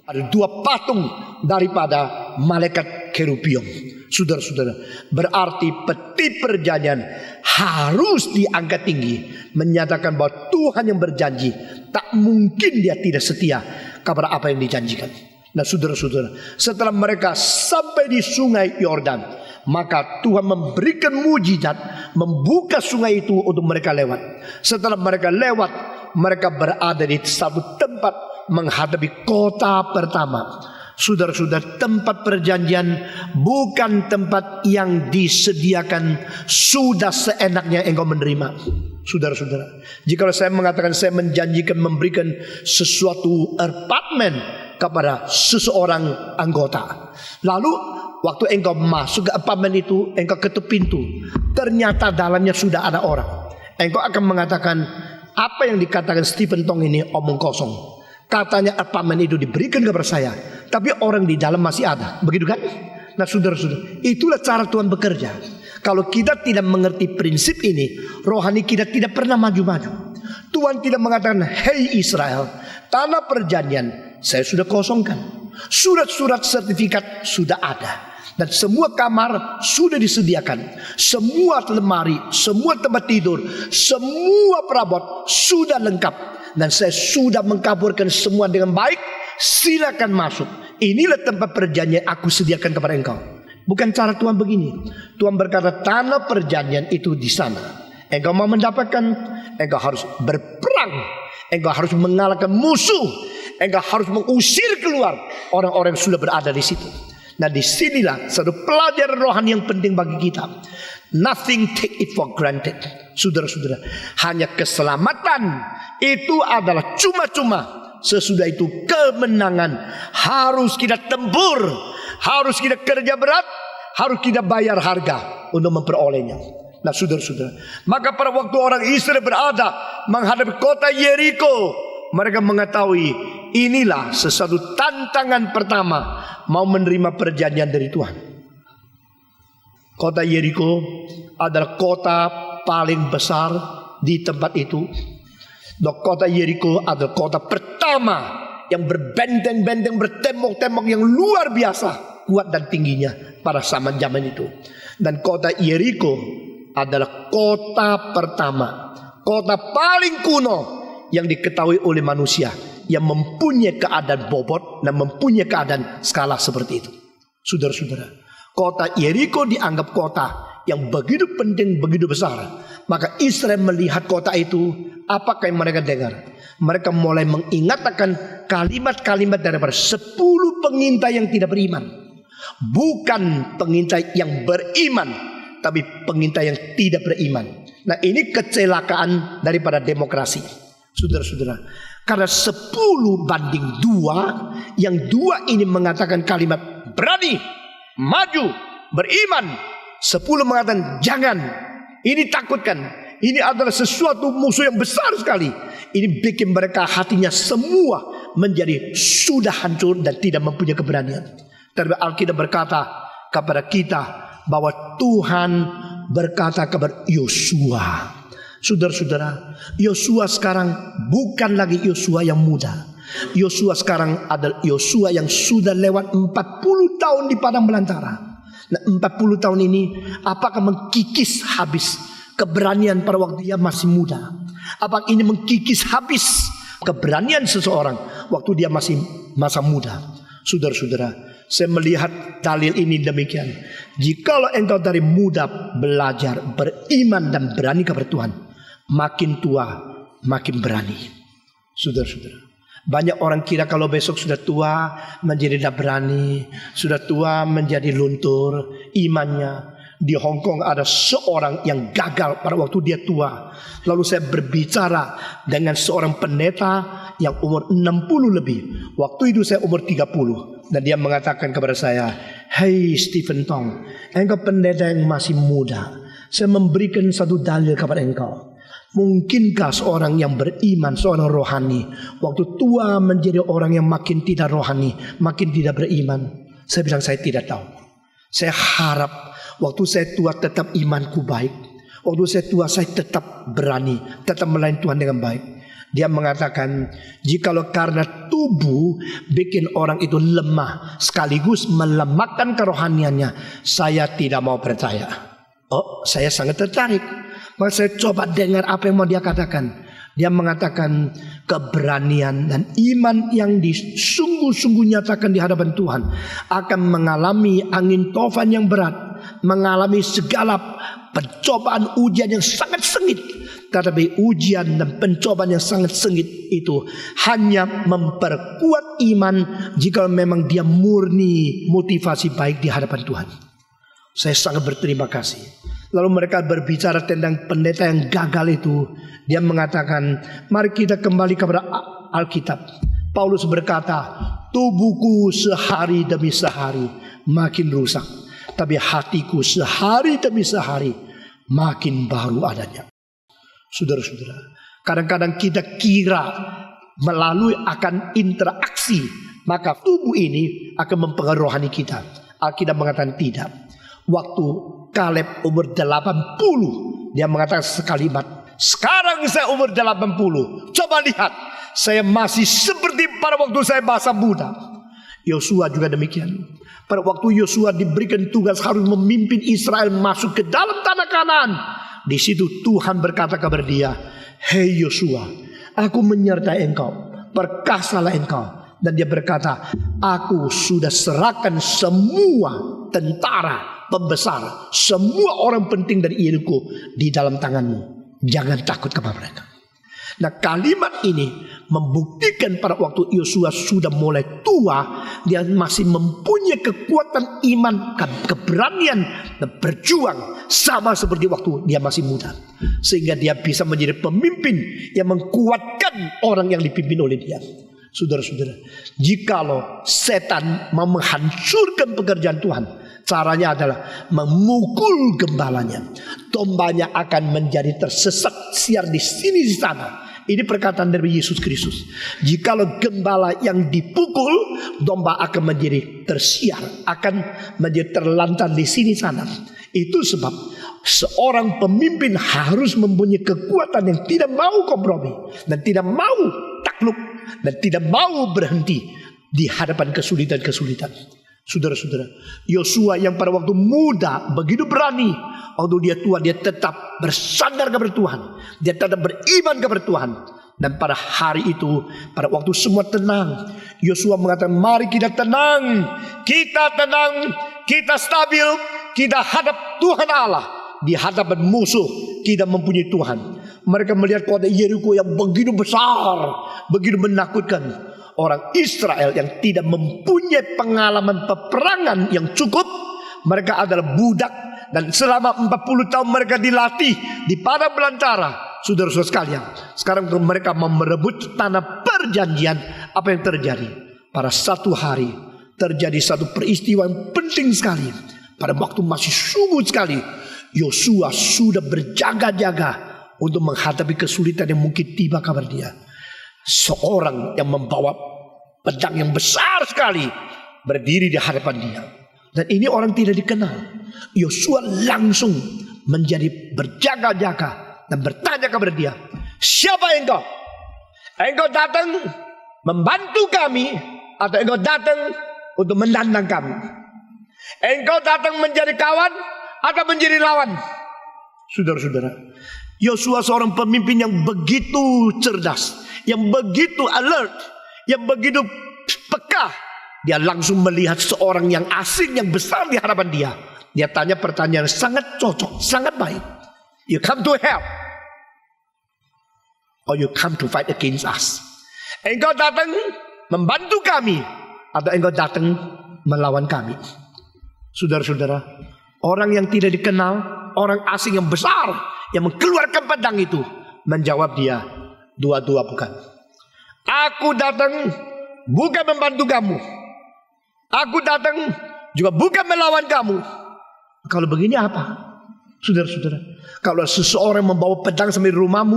ada 2 patung daripada malaikat kerubium. Saudara-saudara, berarti peti perjanjian harus diangkat tinggi, menyatakan bahwa Tuhan yang berjanji, tak mungkin dia tidak setia kepada apa yang dijanjikan. Nah, saudara-saudara, setelah mereka sampai di sungai Yordan, maka Tuhan memberikan mujizat, membuka sungai itu untuk mereka lewat. Setelah mereka lewat, mereka berada di satu tempat menghadapi kota pertama. Saudara-saudara, tempat perjanjian bukan tempat yang disediakan sudah seenaknya engkau menerima. Saudara-saudara, jika saya mengatakan saya menjanjikan memberikan sesuatu apartemen kepada seseorang anggota, lalu waktu engkau masuk ke apartemen itu, engkau ketuk pintu, ternyata dalamnya sudah ada orang, engkau akan mengatakan, apa yang dikatakan Stephen Tong ini omong kosong. Katanya apartemen itu diberikan kepada saya, tapi orang di dalam masih ada. Begitu kan? Nah, saudara-saudara, itulah cara Tuhan bekerja. Kalau kita tidak mengerti prinsip ini, rohani kita tidak pernah maju-maju. Tuhan tidak mengatakan, hei Israel, tanah perjanjian saya sudah kosongkan, surat-surat sertifikat sudah ada, dan semua kamar sudah disediakan, semua lemari, semua tempat tidur, semua perabot sudah lengkap, dan saya sudah mengkaburkan semua dengan baik. Silakan masuk. Inilah tempat perjanjian aku sediakan kepada engkau. Bukan cara Tuhan begini. Tuhan berkata, tanah perjanjian itu di sana. Engkau mau mendapatkan, engkau harus berperang, engkau harus mengalahkan musuh, engkau harus mengusir keluar orang-orang yang sudah berada di situ. Nah, disinilah satu pelajaran rohani yang penting bagi kita. Nothing take it for granted. Saudara-saudara, hanya keselamatan itu adalah cuma-cuma. Sesudah itu kemenangan harus kita tempur, harus kita kerja berat, harus kita bayar harga untuk memperolehnya. Nah, saudara-saudara, maka pada waktu orang Israel berada menghadapi kota Yeriko, mereka mengetahui inilah sesuatu tantangan pertama mau menerima perjanjian dari Tuhan. Kota Yeriko adalah kota paling besar di tempat itu. Kota Yeriko adalah kota pertama yang berbenteng-benteng, bertembok-tembok yang luar biasa kuat dan tingginya pada zaman itu. Dan kota Yeriko adalah kota pertama, kota paling kuno yang diketahui oleh manusia, yang mempunyai keadaan bobot dan mempunyai keadaan skala seperti itu. Saudara-saudara, kota Yeriko dianggap kota yang begitu penting, begitu besar. Maka Israel melihat kota itu, apakah yang mereka dengar? Mereka mulai mengingatkan kalimat-kalimat daripada 10 pengintai yang tidak beriman. Bukan pengintai yang beriman, tapi pengintai yang tidak beriman. Nah, ini kecelakaan daripada demokrasi, saudara-saudara. Karena 10 banding 2, yang 2 ini mengatakan kalimat berani, maju, beriman. 10 mengatakan jangan, ini takutkan, ini adalah sesuatu musuh yang besar sekali. Ini bikin mereka hatinya semua menjadi sudah hancur dan tidak mempunyai keberanian. Tapi Alkitab berkata kepada kita bahwa Tuhan berkata kepada Yosua. Saudara-saudara, Yosua sekarang bukan lagi Yosua yang muda. Yosua sekarang adalah Yosua yang sudah lewat 40 tahun di padang belantara. Nah, 40 tahun ini apakah mengkikis habis keberanian pada waktu dia masih muda? Apakah ini mengkikis habis keberanian seseorang waktu dia masih masa muda? Saudara-saudara, saya melihat dalil ini demikian. Jikalau engkau dari muda belajar beriman dan berani kepada Tuhan, makin tua makin berani. Saudara-saudara, banyak orang kira kalau besok sudah tua menjadi tidak berani, sudah tua menjadi luntur imannya. Di Hong Kong ada seorang yang gagal pada waktu dia tua. Lalu saya berbicara dengan seorang pendeta yang umur 60 lebih. Waktu itu saya umur 30. Dan dia mengatakan kepada saya, "Hey Stephen Tong, engkau pendeta yang masih muda. Saya memberikan satu dalil kepada engkau. Mungkinkah seorang yang beriman, seorang rohani, waktu tua menjadi orang yang makin tidak rohani, makin tidak beriman?" Saya bilang saya tidak tahu. Saya harap waktu saya tua tetap imanku baik. Waktu saya tua saya tetap berani, tetap melayani Tuhan dengan baik. Dia mengatakan, jikalau karena tubuh bikin orang itu lemah sekaligus melemahkan kerohaniannya, saya tidak mau percaya. Oh, saya sangat tertarik. Maka saya coba dengar apa yang mau dia katakan. Dia mengatakan keberanian dan iman yang disungguh-sungguh nyatakan di hadapan Tuhan akan mengalami angin tofan yang berat, mengalami segala pencobaan ujian yang sangat sengit. Tetapi ujian dan pencobaan yang sangat sengit itu hanya memperkuat iman jika memang dia murni motivasi baik di hadapan Tuhan. Saya sangat berterima kasih. Lalu mereka berbicara tentang pendeta yang gagal itu. Dia mengatakan, mari kita kembali kepada Alkitab. Paulus berkata, tubuhku sehari demi sehari makin rusak, tapi hatiku sehari demi sehari makin baru adanya. Saudara-saudara, kadang-kadang kita kira melalui akan interaksi maka tubuh ini akan mempengaruhi rohani kita. Alkitab mengatakan tidak. Waktu Kaleb umur 80, dia mengatakan sekalimat, sekarang saya umur 80, coba lihat, saya masih seperti pada waktu saya masa muda. Yosua juga demikian. Pada waktu Yosua diberikan tugas harus memimpin Israel masuk ke dalam tanah Kanaan, di situ Tuhan berkata kepada dia, "Hei Yosua, aku menyertai engkau, perkasalah engkau." Dan dia berkata, "Aku sudah serahkan semua tentara, pembesar, semua orang penting dari Yeriko di dalam tanganmu. Jangan takut kepada mereka." Nah, kalimat ini membuktikan pada waktu Yosua sudah mulai tua, dia masih mempunyai kekuatan iman, keberanian dan berjuang sama seperti waktu dia masih muda. Sehingga dia bisa menjadi pemimpin yang mengkuatkan orang yang dipimpin oleh dia. Saudara-saudara, jikalau setan mau menghancurkan pekerjaan Tuhan, caranya adalah memukul gembalanya. Dombanya akan menjadi tersesat siar di sini di sana. Ini perkataan dari Yesus Kristus. Jikalau gembala yang dipukul, domba akan menjadi tersiar, akan menjadi terlantar di sini sana. Itu sebab seorang pemimpin harus mempunyai kekuatan yang tidak mau kompromi dan tidak mau takluk dan tidak mau berhenti di hadapan kesulitan-kesulitan. Saudara-saudara, Yosua yang pada waktu muda begitu berani, waktu dia tua dia tetap bersandar kepada Tuhan, dia tetap beriman kepada Tuhan. Dan pada hari itu, pada waktu semua tenang, Yosua mengatakan, "Mari kita tenang, kita stabil, kita hadap Tuhan Allah. Di hadapan musuh kita mempunyai Tuhan." Mereka melihat kota Yeriko yang begitu besar, begitu menakutkan. Orang Israel yang tidak mempunyai pengalaman peperangan yang cukup, mereka adalah budak, dan selama 40 tahun mereka dilatih di padang belantara. Saudara-saudara sekalian, sekarang mereka merebut tanah perjanjian. Apa yang terjadi? Pada satu hari terjadi satu peristiwa yang penting sekali. Pada waktu masih subuh sekali, Yosua sudah berjaga-jaga untuk menghadapi kesulitan yang mungkin tiba kepada dia. Seorang yang membawa pedang yang besar sekali berdiri di hadapan dia. Dan ini orang tidak dikenal. Yosua langsung menjadi berjaga-jaga dan bertanya kepada dia, "Siapa engkau? Engkau datang membantu kami atau engkau datang untuk menantang kami? Engkau datang menjadi kawan atau menjadi lawan?" Saudara-saudara, Yosua seorang pemimpin yang begitu cerdas, yang begitu alert, yang begitu peka. Dia langsung melihat seorang yang asing yang besar di hadapan dia. Dia tanya pertanyaan sangat cocok, sangat baik. "You come to help or you come to fight against us?" Engkau datang membantu kami atau engkau datang melawan kami? Saudara-saudara, orang yang tidak dikenal, orang asing yang besar yang mengeluarkan pedang itu menjawab dia, "Dua-dua bukan. Aku datang bukan membantu kamu. Aku datang juga bukan melawan kamu." Kalau begini apa? Saudara-saudara, kalau seseorang membawa pedang sampai rumahmu,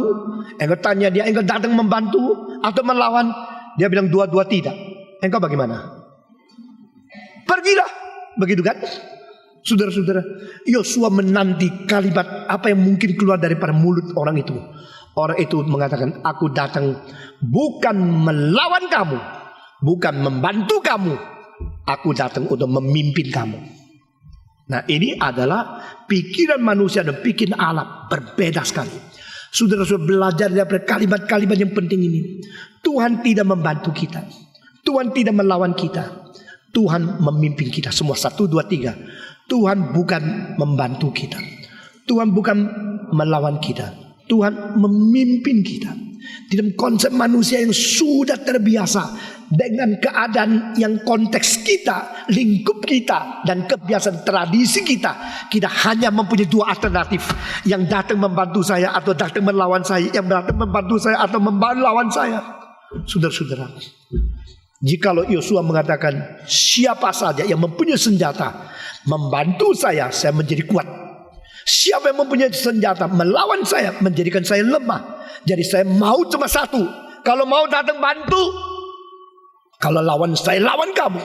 engkau tanya dia, engkau datang membantu atau melawan? Dia bilang dua-dua tidak. Engkau bagaimana? Pergilah. Begitu kan? Saudara-saudara, Yosua menanti kalimat apa yang mungkin keluar daripada mulut orang itu. Orang itu mengatakan, "Aku datang bukan melawan kamu, bukan membantu kamu. Aku datang untuk memimpin kamu." Nah, ini adalah pikiran manusia dan pikiran Allah berbeda sekali. Saudara-saudara, belajar daripada kalimat-kalimat yang penting ini. Tuhan tidak membantu kita, Tuhan tidak melawan kita, Tuhan memimpin kita. Semua 1, 2, 3. Tuhan bukan membantu kita, Tuhan bukan melawan kita, Tuhan memimpin kita. Dalam konsep manusia yang sudah terbiasa dengan keadaan yang konteks kita, lingkup kita, dan kebiasaan tradisi kita, kita hanya mempunyai dua alternatif: yang datang membantu saya atau datang melawan saya, yang datang membantu saya atau melawan saya. Saudara-saudara, jikalau Yosua mengatakan, "Siapa saja yang mempunyai senjata membantu saya menjadi kuat. Siapa yang mempunyai senjata melawan saya, menjadikan saya lemah. Jadi saya mau cuma satu. Kalau mau datang bantu, kalau lawan saya, lawan kamu.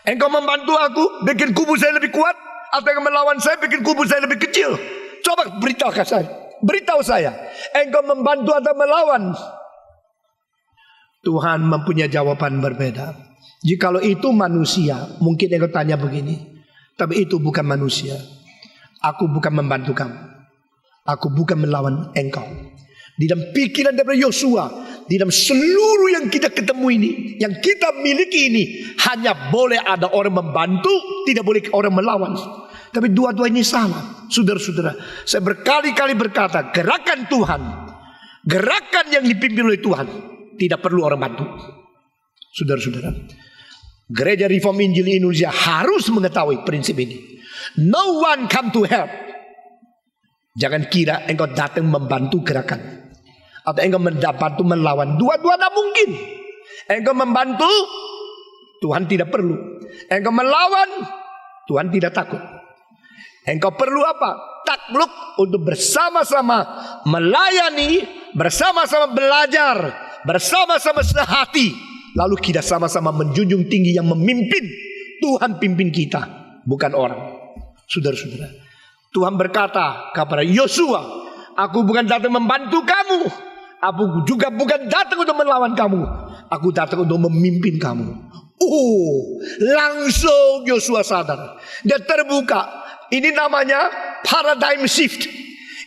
Engkau membantu aku, bikin kubu saya lebih kuat, atau engkau melawan saya, bikin kubu saya lebih kecil. Coba beritahu saya, engkau membantu atau melawan?" Tuhan mempunyai jawaban berbeda. Jikalau itu manusia, mungkin engkau tanya begini, tapi itu bukan manusia. Aku bukan membantu kamu, aku bukan melawan engkau. Di dalam pikiran daripada Yosua, di dalam seluruh yang kita ketemu ini, yang kita miliki ini, hanya boleh ada orang membantu, tidak boleh orang melawan. Tapi dua-dua ini salah. Saudara-saudara, saya berkali-kali berkata, gerakan Tuhan, gerakan yang dipimpin oleh Tuhan, tidak perlu orang bantu. Saudara-saudara, Gereja Reform Injil Indonesia harus mengetahui prinsip ini. No one come to help. Jangan kira engkau datang membantu gerakan, atau engkau membantu melawan. Dua-dua tidak mungkin. Engkau membantu, Tuhan tidak perlu. Engkau melawan, Tuhan tidak takut. Engkau perlu apa? Takluk untuk bersama-sama melayani, bersama-sama belajar, bersama-sama sehati. Lalu kita sama-sama menjunjung tinggi yang memimpin. Tuhan pimpin kita, bukan orang. Saudara-saudara, Tuhan berkata kepada Yosua, "Aku bukan datang membantu kamu, aku juga bukan datang untuk melawan kamu, aku datang untuk memimpin kamu." Langsung Yosua sadar, dia terbuka. Ini namanya paradigm shift.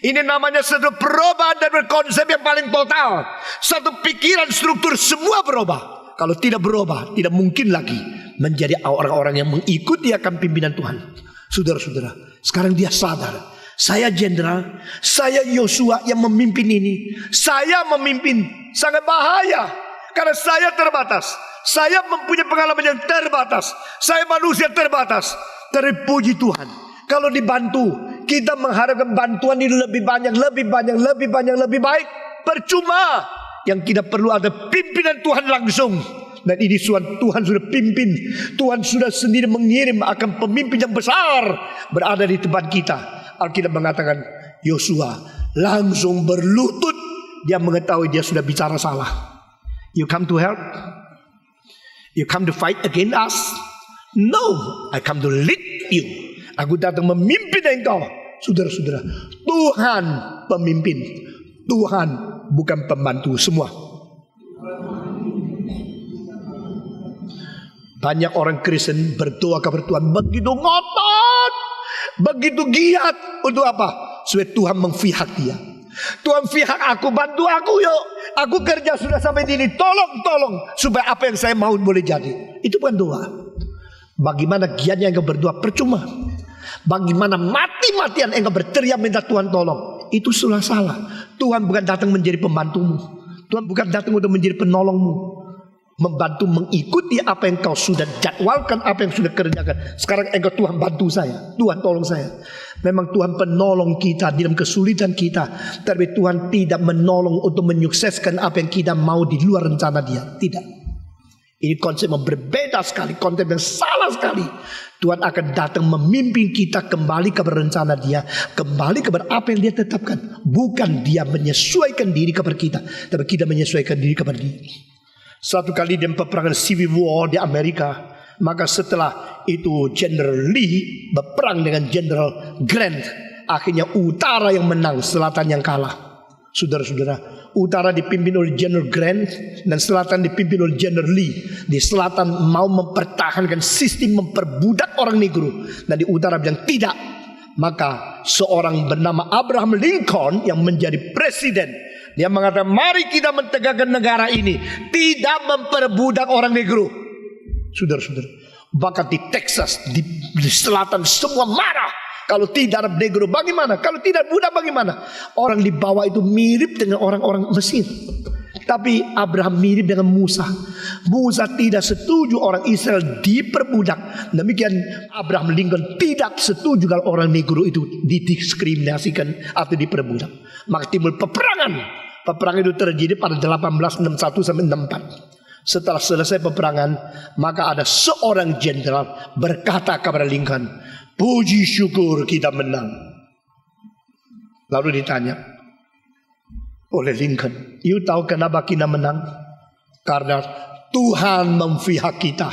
Ini namanya satu perubahan dari konsep yang paling total. Satu pikiran, struktur, semua berubah. Kalau tidak berubah, tidak mungkin lagi menjadi orang-orang yang mengikuti akan pimpinan Tuhan. Saudara-saudara, sekarang dia sadar, saya jenderal, saya Yosua yang memimpin ini. Saya memimpin sangat bahaya, karena saya terbatas. Saya mempunyai pengalaman yang terbatas. Saya manusia terbatas. Tapi puji Tuhan, kalau dibantu, kita mengharapkan bantuan ini lebih banyak, lebih banyak, lebih banyak, lebih baik. Percuma. Yang kita perlu ada pimpinan Tuhan langsung. Dan ini Tuhan sudah pimpin. Tuhan sudah sendiri mengirim akan pemimpin yang besar berada di tempat kita. Alkitab mengatakan Yosua langsung berlutut. Dia mengetahui dia sudah bicara salah. You come to help? You come to fight against us? No, I come to lead you. Aku datang memimpin engkau. Saudara-saudara, Tuhan pemimpin. Tuhan bukan pembantu semua. Banyak orang Kristen berdoa kepada Tuhan begitu ngotot, begitu giat. Untuk apa? Supaya Tuhan memfihak dia. Tuhan pihak aku, bantu aku yuk. Aku kerja sudah sampai sini, tolong supaya apa yang saya mau boleh jadi. Itu bukan doa. Bagaimana giatnya engkau berdoa percuma. Bagaimana mati-matian engkau berteriak minta Tuhan tolong. Itu sudah salah. Tuhan bukan datang menjadi pembantumu. Tuhan bukan datang untuk menjadi penolongmu. Membantu mengikuti apa yang kau sudah jadwalkan, apa yang sudah kerjakan. Sekarang engkau Tuhan bantu saya, Tuhan tolong saya. Memang Tuhan penolong kita dalam kesulitan kita, tapi Tuhan tidak menolong untuk menyukseskan apa yang kita mau di luar rencana Dia. Tidak. Ini konsep yang berbeda sekali, konsep yang salah sekali. Tuhan akan datang memimpin kita kembali kepada rencana Dia, kembali kepada apa yang Dia tetapkan. Bukan Dia menyesuaikan diri kepada kita, tapi kita menyesuaikan diri kepada Dia. Satu kali dalam peperangan Civil War di Amerika, maka setelah itu General Lee berperang dengan General Grant. Akhirnya utara yang menang, selatan yang kalah. Saudara-saudara, utara dipimpin oleh General Grant dan selatan dipimpin oleh General Lee. Di selatan mau mempertahankan sistem memperbudak orang negro, dan di utara bilang tidak. Maka seorang bernama Abraham Lincoln yang menjadi presiden, dia mengatakan mari kita mentegakkan negara ini, tidak memperbudak orang negro. Saudara-saudara, bahkan di Texas, di selatan semua marah. Kalau tidak ada negro bagaimana? Kalau tidak budak bagaimana? Orang di bawah itu mirip dengan orang-orang Mesir. Tapi Abraham mirip dengan Musa. Musa tidak setuju orang Israel diperbudak. Demikian Abraham Lincoln tidak setuju kalau orang negro itu didiskriminasikan atau diperbudak. Maka timbul peperangan. Peperangan itu terjadi pada 1861 sampai 64. Setelah selesai peperangan, maka ada seorang jenderal berkata kepada Lincoln, puji syukur kita menang. Lalu ditanya oleh Lincoln, you tahu kenapa kita menang? Karena Tuhan memfihak kita.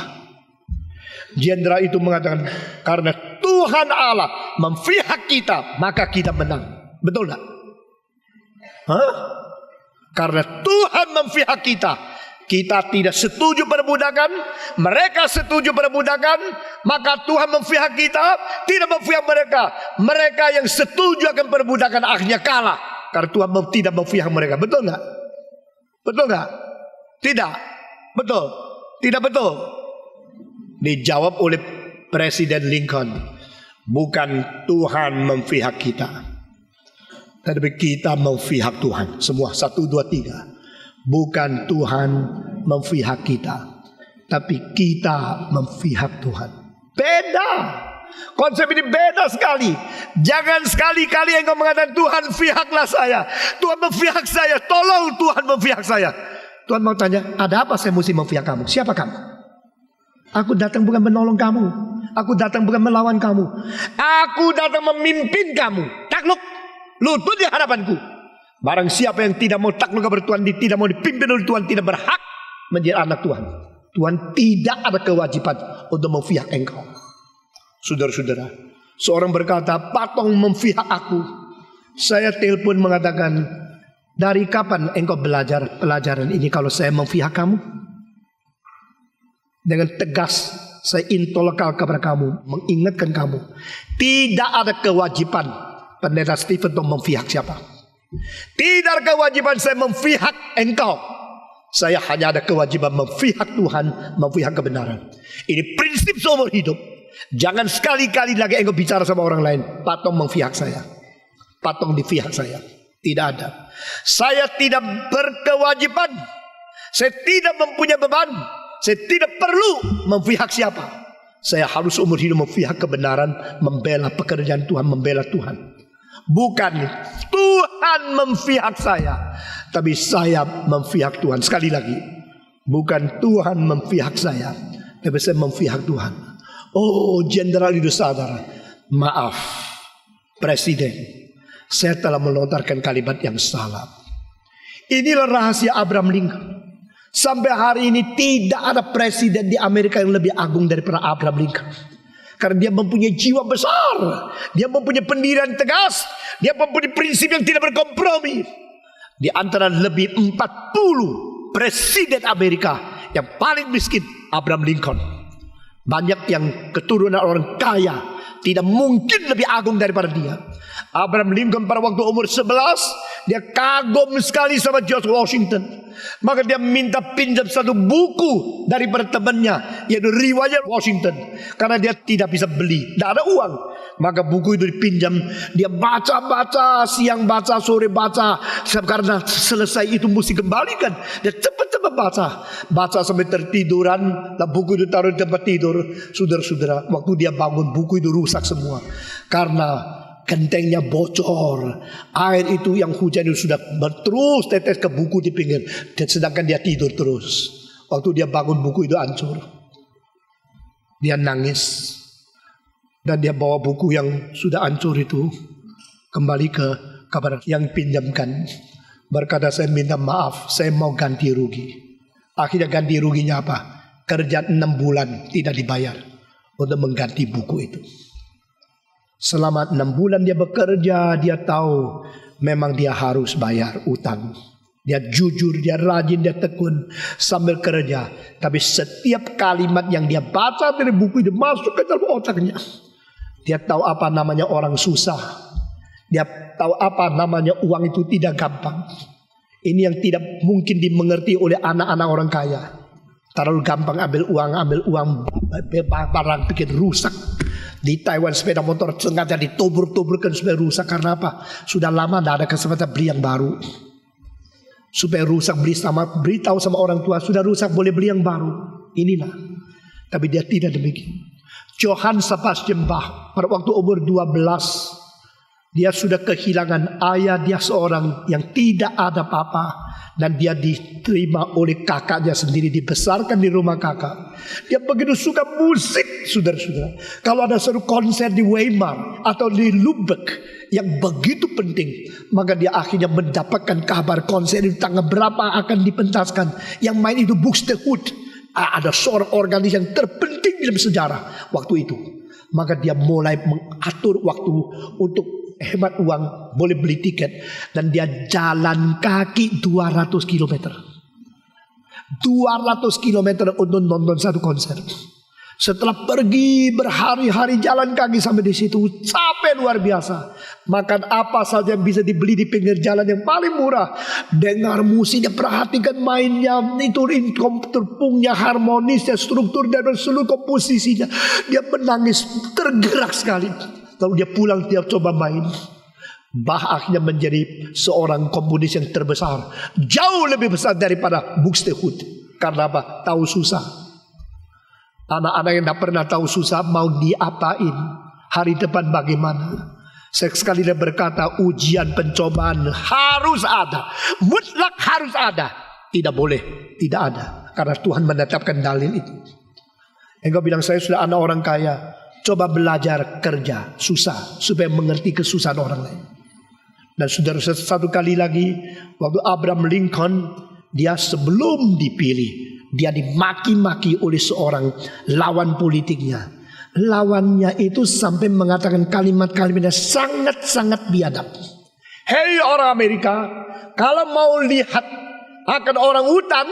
Jenderal itu mengatakan, karena Tuhan Allah memfihak kita, maka kita menang. Betul tak? Hah? Karena Tuhan memfihak kita. Kita tidak setuju perbudakan, mereka setuju perbudakan, maka Tuhan memfihak kita, tidak memfihak mereka. Mereka yang setuju akan perbudakan akhirnya kalah, karena Tuhan tidak memfihak mereka. Betul nggak? Betul nggak? Tidak. Betul. Tidak betul. Dijawab oleh Presiden Lincoln, bukan Tuhan memfihak kita, tapi kita memfihak Tuhan. Semua 1, 2, 3. Bukan Tuhan memfihak kita, tapi kita memfihak Tuhan. Beda. Konsep ini beda sekali. Jangan sekali-kali engkau mengatakan Tuhan pihaklah saya, Tuhan memfihak saya, tolong Tuhan memfihak saya. Tuhan mau tanya, ada apa saya mesti memfihak kamu? Siapa kamu? Aku datang bukan menolong kamu, aku datang bukan melawan kamu, aku datang memimpin kamu. Takluk, lutut di hadapanku. Barang siapa yang tidak mau takluk kepada Tuhan, tidak mau dipimpin oleh Tuhan, tidak berhak menjadi anak Tuhan. Tuhan tidak ada kewajiban untuk memfihak engkau. Saudara-saudara, seorang berkata, Patong memfihak aku. Saya telepon mengatakan, dari kapan engkau belajar pelajaran ini kalau saya memfihak kamu? Dengan tegas saya intelektual kepada kamu, mengingatkan kamu, tidak ada kewajiban Pendeta Stephen untuk memfihak siapa. Tidak ada kewajiban saya memfihak engkau. Saya hanya ada kewajiban memfihak Tuhan, memfihak kebenaran. Ini prinsip seumur hidup. Jangan sekali-kali lagi engkau bicara sama orang lain, Patong memfihak saya, Patong di pihak saya. Tidak ada. Saya tidak berkewajiban, saya tidak mempunyai beban, saya tidak perlu memfihak siapa. Saya harus seumur hidup memfihak kebenaran, membela pekerjaan Tuhan, membela Tuhan. Bukan Tuhan memfihak saya, tapi saya memfihak Tuhan. Sekali lagi, Bukan Tuhan memihak saya, tapi saya memihak Tuhan. Oh jenderal itu saudara, maaf Presiden, saya telah melontarkan kalimat yang salah. Inilah rahasia Abraham Lincoln. Sampai hari ini tidak ada presiden di Amerika yang lebih agung daripada Abraham Lincoln. Karena dia mempunyai jiwa besar, dia mempunyai pendirian tegas, dia mempunyai prinsip yang tidak berkompromi. Di antara lebih 40 presiden Amerika yang paling miskin, Abraham Lincoln. Banyak yang keturunan orang kaya, tidak mungkin lebih agung daripada dia. Abraham Lincoln pada waktu umur 11, dia kagum sekali sama George Washington. Maka dia minta pinjam satu buku daripada temannya, yaitu riwayat Washington. Karena dia tidak bisa beli, tidak ada uang. Maka buku itu dipinjam, dia baca-baca, siang baca, sore baca. Karena selesai itu mesti kembalikan. Dia cepat-cepat baca sampai tertiduran. Dan buku itu taruh di tempat tidur. Saudara-saudara, waktu dia bangun buku itu rusak semua. Karena gentengnya bocor. Air itu yang hujan itu sudah terus tetes ke buku di pinggir. Dan sedangkan dia tidur terus. Waktu dia bangun buku itu hancur. Dia nangis. Dan dia bawa buku yang sudah hancur itu kembali ke kabar yang pinjamkan. Berkata, saya minta maaf, saya mau ganti rugi. Akhirnya ganti ruginya apa? Kerja 6 bulan tidak dibayar untuk mengganti buku itu. Selama 6 bulan dia bekerja, dia tahu memang dia harus bayar utang. Dia jujur, dia rajin, dia tekun sambil kerja. Tapi setiap kalimat yang dia baca dari buku itu masuk ke dalam otaknya. Dia tahu apa namanya orang susah. Dia tahu apa namanya uang itu tidak gampang. Ini yang tidak mungkin dimengerti oleh anak-anak orang kaya. Terlalu gampang ambil uang, barang bikin rusak. Di Taiwan sepeda motor sengaja ditobur-toburkan supaya rusak. Karena apa? Sudah lama tidak ada kesempatan beli yang baru. Supaya rusak, beritahu sama orang tua, sudah rusak boleh beli yang baru. Inilah. Tapi dia tidak demikian. Johann Sebastian Bach pada waktu umur 12, dia sudah kehilangan ayah, dia seorang yang tidak ada apa-apa. Dan dia diterima oleh kakaknya sendiri, dibesarkan di rumah kakak. Dia begitu suka musik, saudara-saudara. Kalau ada suatu konser di Weimar atau di Lübeck yang begitu penting, maka dia akhirnya mendapatkan kabar konser itu tanggal berapa akan dipentaskan. Yang main itu Buxtehude. Ada seorang organis yang terpenting dalam sejarah waktu itu. Maka dia mulai mengatur waktu untuk hemat uang, boleh beli tiket. Dan dia jalan kaki 200 km. 200 km untuk nonton satu konser. Setelah pergi berhari-hari jalan kaki sampai di situ, capek luar biasa. Makan apa saja yang bisa dibeli di pinggir jalan yang paling murah. Dengar musiknya, perhatikan mainnya, itu terpungnya, harmonisnya, struktur dan seluruh komposisinya. Dia menangis, tergerak sekali. Lalu dia pulang, dia coba main. Bach akhirnya menjadi seorang komponis yang terbesar, jauh lebih besar daripada Buxtehude. Karena apa? Tahu susah. Anak-anak yang tidak pernah tahu susah mau diapain, hari depan bagaimana. Saya sekali lagi berkata, ujian pencobaan harus ada, mutlak harus ada. Tidak boleh tidak ada, karena Tuhan menetapkan dalil itu. Engkau bilang, saya sudah anak orang kaya, coba belajar kerja susah supaya mengerti kesusahan orang lain. Dan saudara, satu kali lagi, waktu Abraham Lincoln, dia sebelum dipilih, dia dimaki-maki oleh seorang lawan politiknya. Lawannya itu sampai mengatakan kalimat-kalimat yang sangat-sangat biadab. Hei orang Amerika, kalau mau lihat akan orang hutan,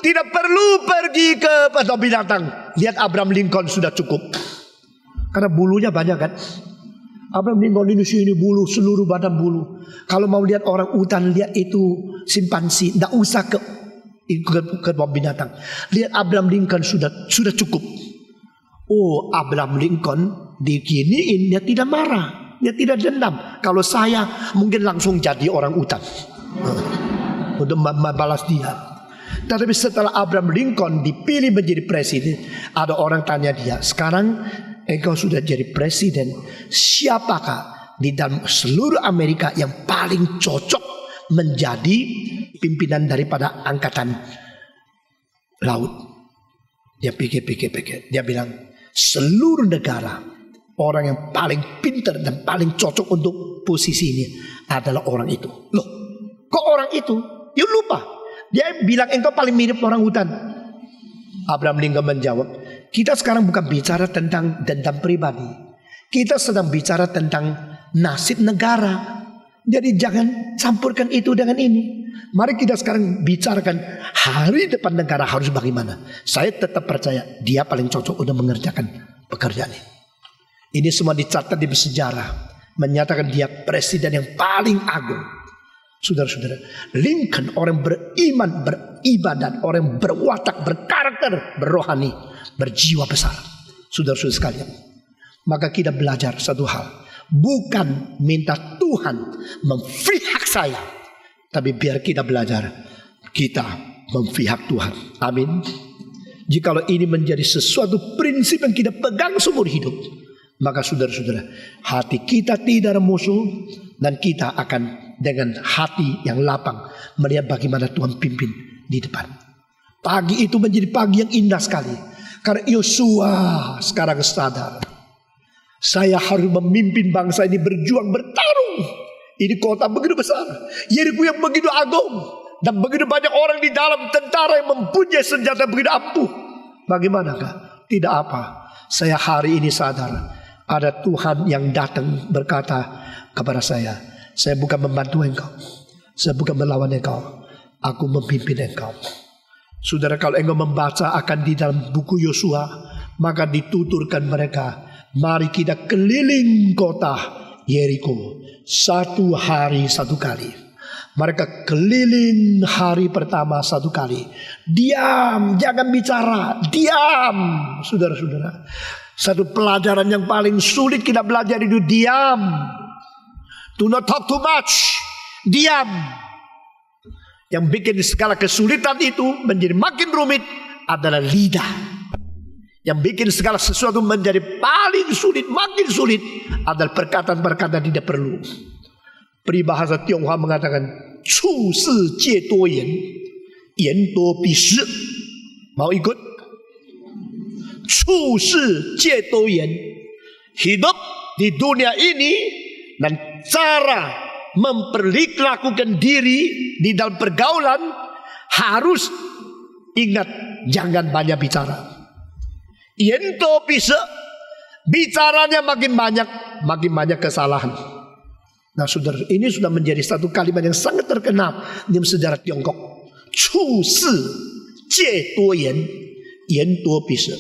tidak perlu pergi ke binatang. Lihat Abraham Lincoln sudah cukup. Karena bulunya banyak kan. Abraham Lincoln ini sini bulu, seluruh badan bulu. Kalau mau lihat orang hutan, lihat itu simpansi. Tidak usah ke binatang. Lihat Abraham Lincoln sudah cukup. Oh, Abraham Lincoln diginiin, dia tidak marah, dia tidak dendam. Kalau saya mungkin langsung jadi orang hutan untuk membalas dia. Tapi setelah Abraham Lincoln dipilih menjadi presiden, ada orang tanya dia, sekarang engkau sudah jadi presiden, siapakah di dalam seluruh Amerika yang paling cocok menjadi pimpinan daripada angkatan laut. Dia pikir. Dia bilang, seluruh negara, orang yang paling pintar dan paling cocok untuk posisi ini adalah orang itu. Loh, kok orang itu? Dia lupa. Dia bilang engkau paling mirip orang hutan. Abraham Lincoln menjawab, kita sekarang bukan bicara tentang dendam pribadi. Kita sedang bicara tentang nasib negara. Jadi jangan campurkan itu dengan ini. Mari kita sekarang bicarakan hari depan negara harus bagaimana. Saya tetap percaya dia paling cocok untuk mengerjakan pekerjaan ini. Ini semua dicatat di sejarah, menyatakan dia presiden yang paling agung. Saudara-saudara, Lincoln orang beriman, beribadat, orang berwatak, berkarakter, berrohani, berjiwa besar. Saudara-saudara sekalian, maka kita belajar satu hal. Bukan minta Tuhan memihak saya, tapi biar kita belajar kita memihak Tuhan. Amin. Jikalau ini menjadi sesuatu prinsip yang kita pegang seumur hidup, maka saudara-saudara, hati kita tidak ada musuh, dan kita akan dengan hati yang lapang melihat bagaimana Tuhan pimpin di depan. Pagi itu menjadi pagi yang indah sekali, karena Yosua sekarang sadar, saya harus memimpin bangsa ini berjuang, bertarung. Ini kota begitu besar, Yeriko yang begitu agung, dan begitu banyak orang di dalam, tentara yang mempunyai senjata begitu ampuh. Bagaimanakah? Tidak apa. Saya hari ini sadar ada Tuhan yang datang berkata kepada saya bukan membantu engkau, saya bukan melawan engkau, aku memimpin engkau. Saudara, kalau engkau membaca akan di dalam buku Yosua, maka dituturkan mereka, mari kita keliling kota Yeriko 1 hari 1 kali. Mereka keliling hari pertama 1 kali. Diam, jangan bicara, diam. Saudara-saudara, satu pelajaran yang paling sulit kita belajar itu diam. Do not talk too much. Diam. Yang bikin segala kesulitan itu menjadi makin rumit adalah lidah. Yang bikin segala sesuatu menjadi paling sulit, makin sulit adalah perkataan-perkataan tidak perlu. Peribahasa Tionghoa mengatakan, 处世戒多言，言多必失. Mau ikut? 处世戒多言. Hidup di dunia ini dan cara memperlakukan diri di dalam pergaulan harus ingat, jangan banyak bicara. Yento bisa, bicaranya makin banyak kesalahan. Nah saudara, ini sudah menjadi satu kalimat yang sangat terkenal di sejarah Tiongkok. 处世戒多言，言多必失.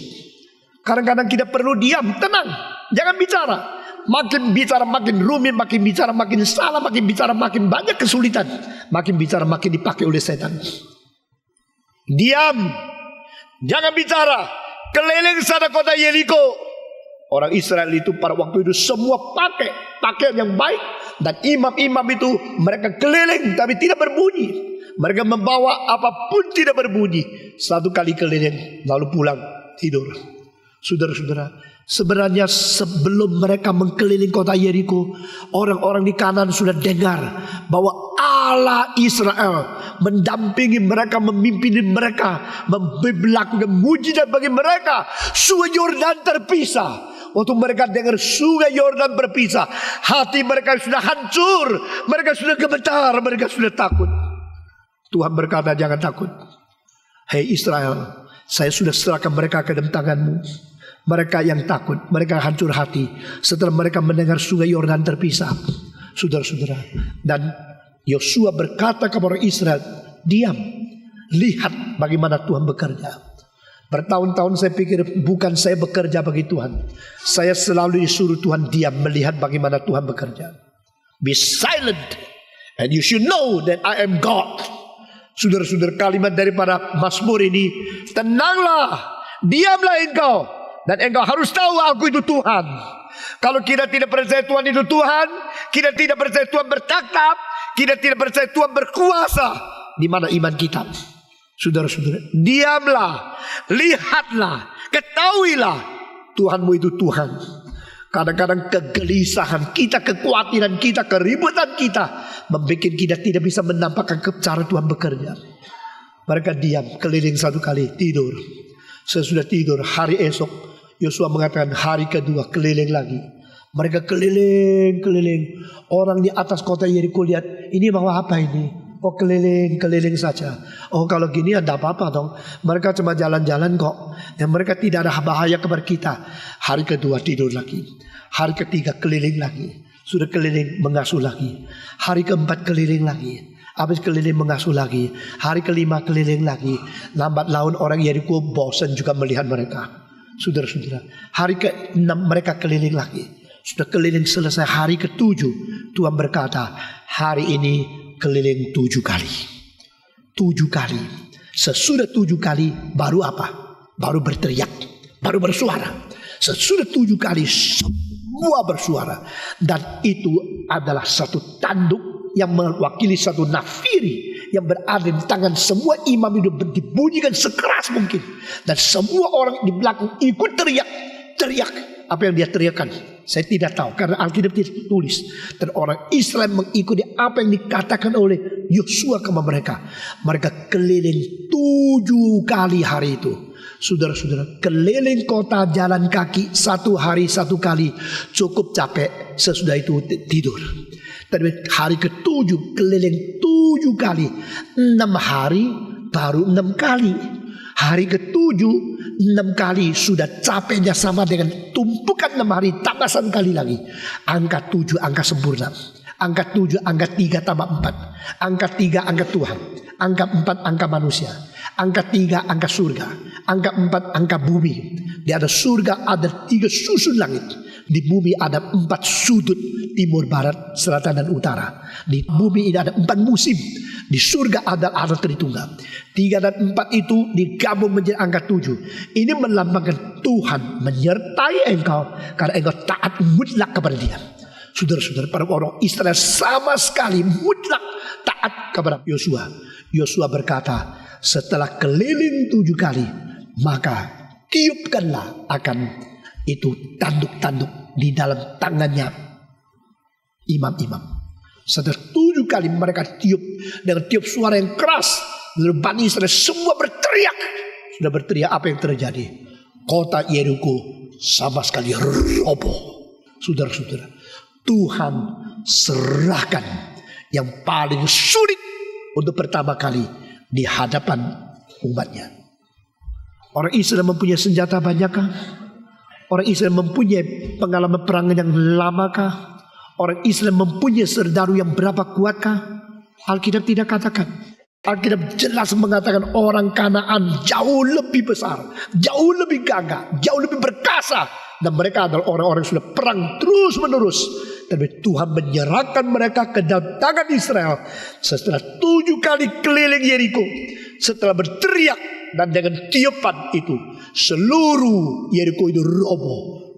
Kadang-kadang kita perlu diam, tenang, jangan bicara. Makin bicara makin rumit, makin bicara makin salah, makin bicara makin banyak kesulitan, makin bicara makin dipakai oleh setan. Diam, jangan bicara. Keliling sana kota Yeriko. Orang Israel itu pada waktu itu semua pakai pakaian yang baik, dan imam-imam itu mereka keliling tapi tidak berbunyi. Mereka membawa apapun tidak berbunyi. 1 kali keliling lalu pulang tidur. Saudara-saudara, sebenarnya sebelum mereka mengkeliling kota Yeriko, orang-orang di Kanan sudah dengar bahwa Allah Israel mendampingi mereka, memimpin mereka, melakukan mujizat bagi mereka. Sungai Yordan terpisah. Waktu mereka dengar sungai Yordan berpisah, hati mereka sudah hancur, mereka sudah gemetar, mereka sudah takut. Tuhan berkata, jangan takut. Hei Israel, saya sudah serahkan mereka ke dalam tanganmu. Mereka yang takut, mereka hancur hati setelah mereka mendengar sungai Yordan terpisah. Saudara-saudara, dan Yosua berkata kepada Israel, diam, lihat bagaimana Tuhan bekerja. Bertahun-tahun saya pikir bukan saya bekerja bagi Tuhan. Saya selalu disuruh Tuhan diam, melihat bagaimana Tuhan bekerja. Be silent and you should know that I am God. Saudara-saudara, kalimat daripada Mazmur ini, tenanglah, diamlah engkau, dan engkau harus tahu aku itu Tuhan. Kalau kita tidak percaya Tuhan itu Tuhan, kita tidak percaya Tuhan bercakap, kita tidak percaya Tuhan berkuasa, di mana iman kita? Saudara-saudara, diamlah, lihatlah, ketahuilah Tuhanmu itu Tuhan. Kadang-kadang kegelisahan kita, kekhawatiran kita, keributan kita membuat kita tidak bisa menampakkan cara Tuhan bekerja. Mereka diam keliling satu kali, tidur. Sesudah tidur, hari esok Yosua mengatakan hari kedua keliling lagi. Mereka keliling. Orang di atas kota Yeriko lihat, ini mau apa ini? Oh keliling saja. Oh kalau gini ada apa-apa dong. Mereka cuma jalan-jalan kok. Dan mereka tidak ada bahaya kepada kita. Hari kedua tidur lagi. Hari ketiga keliling lagi. Sudah keliling mengasuh lagi. Hari keempat keliling lagi. Habis keliling mengasuh lagi. Hari kelima keliling lagi. Lambat laun orang Yeriko bosan juga melihat mereka. Saudara-saudara, hari ke-6 mereka keliling lagi. Sudah keliling selesai hari ke-7. Tuhan berkata, hari ini keliling 7 kali. 7 kali. Sesudah 7 kali baru apa? Baru berteriak. Baru bersuara. Sesudah 7 kali semua bersuara. Dan itu adalah satu tanduk yang mewakili satu nafiri yang berada di tangan semua imam itu dibunyikan sekeras mungkin. Dan semua orang di belakang ikut teriak. Apa yang dia teriakkan saya tidak tahu karena Alkitab tidak tulis. Dan orang Israel mengikuti apa yang dikatakan oleh Yosua kepada mereka. Mereka keliling 7 kali hari itu. Saudara-saudara, keliling kota jalan kaki 1 hari 1 kali cukup capek. Sesudah itu tidur. Tapi hari ke-7 keliling 7 kali. 6 hari baru 6 kali. Hari ke-7 6 kali sudah capeknya sama dengan tumpukan 6 hari tambah 1 kali lagi. Angka 7 angka sempurna. Angka 7 angka 3 tambah 4. Angka 3 angka Tuhan. Angka 4 angka manusia. Angka 3 angka surga. Angka 4 angka bumi. Di ada surga ada 3 susun langit. Di bumi ada 4 sudut, timur, barat, selatan dan utara. Di bumi ini ada 4 musim. Di surga ada Tritunggal. 3 dan 4 itu digabung menjadi angka 7. Ini melambangkan Tuhan menyertai engkau karena engkau taat mutlak kepada Dia. Saudara-saudara, para orang Israel sama sekali mutlak taat kepada Yosua. Yosua berkata, setelah keliling 7 kali, maka tiupkanlah akan itu tanduk-tanduk di dalam tangannya imam-imam. Setelah 7 kali mereka tiup dengan tiup suara yang keras, Bani Israel semua berteriak. Sudah berteriak, apa yang terjadi? Kota Yeriko sama sekali roboh. Saudara-saudara, Tuhan serahkan yang paling sulit untuk pertama kali di hadapan umatnya. Orang Israel mempunyai senjata banyakkah? Orang Israel mempunyai pengalaman perang yang lamakah? Orang Israel mempunyai serdaru yang berapa kuatkah? Alkitab tidak katakan. Alkitab jelas mengatakan orang Kanaan jauh lebih besar, jauh lebih gagah, jauh lebih perkasa. Dan mereka adalah orang-orang yang sudah perang terus menerus. Tapi Tuhan menyerahkan mereka ke dalam tangan Israel. Setelah 7 kali keliling Yeriko, setelah berteriak dan dengan tiupan itu, seluruh Yeriko itu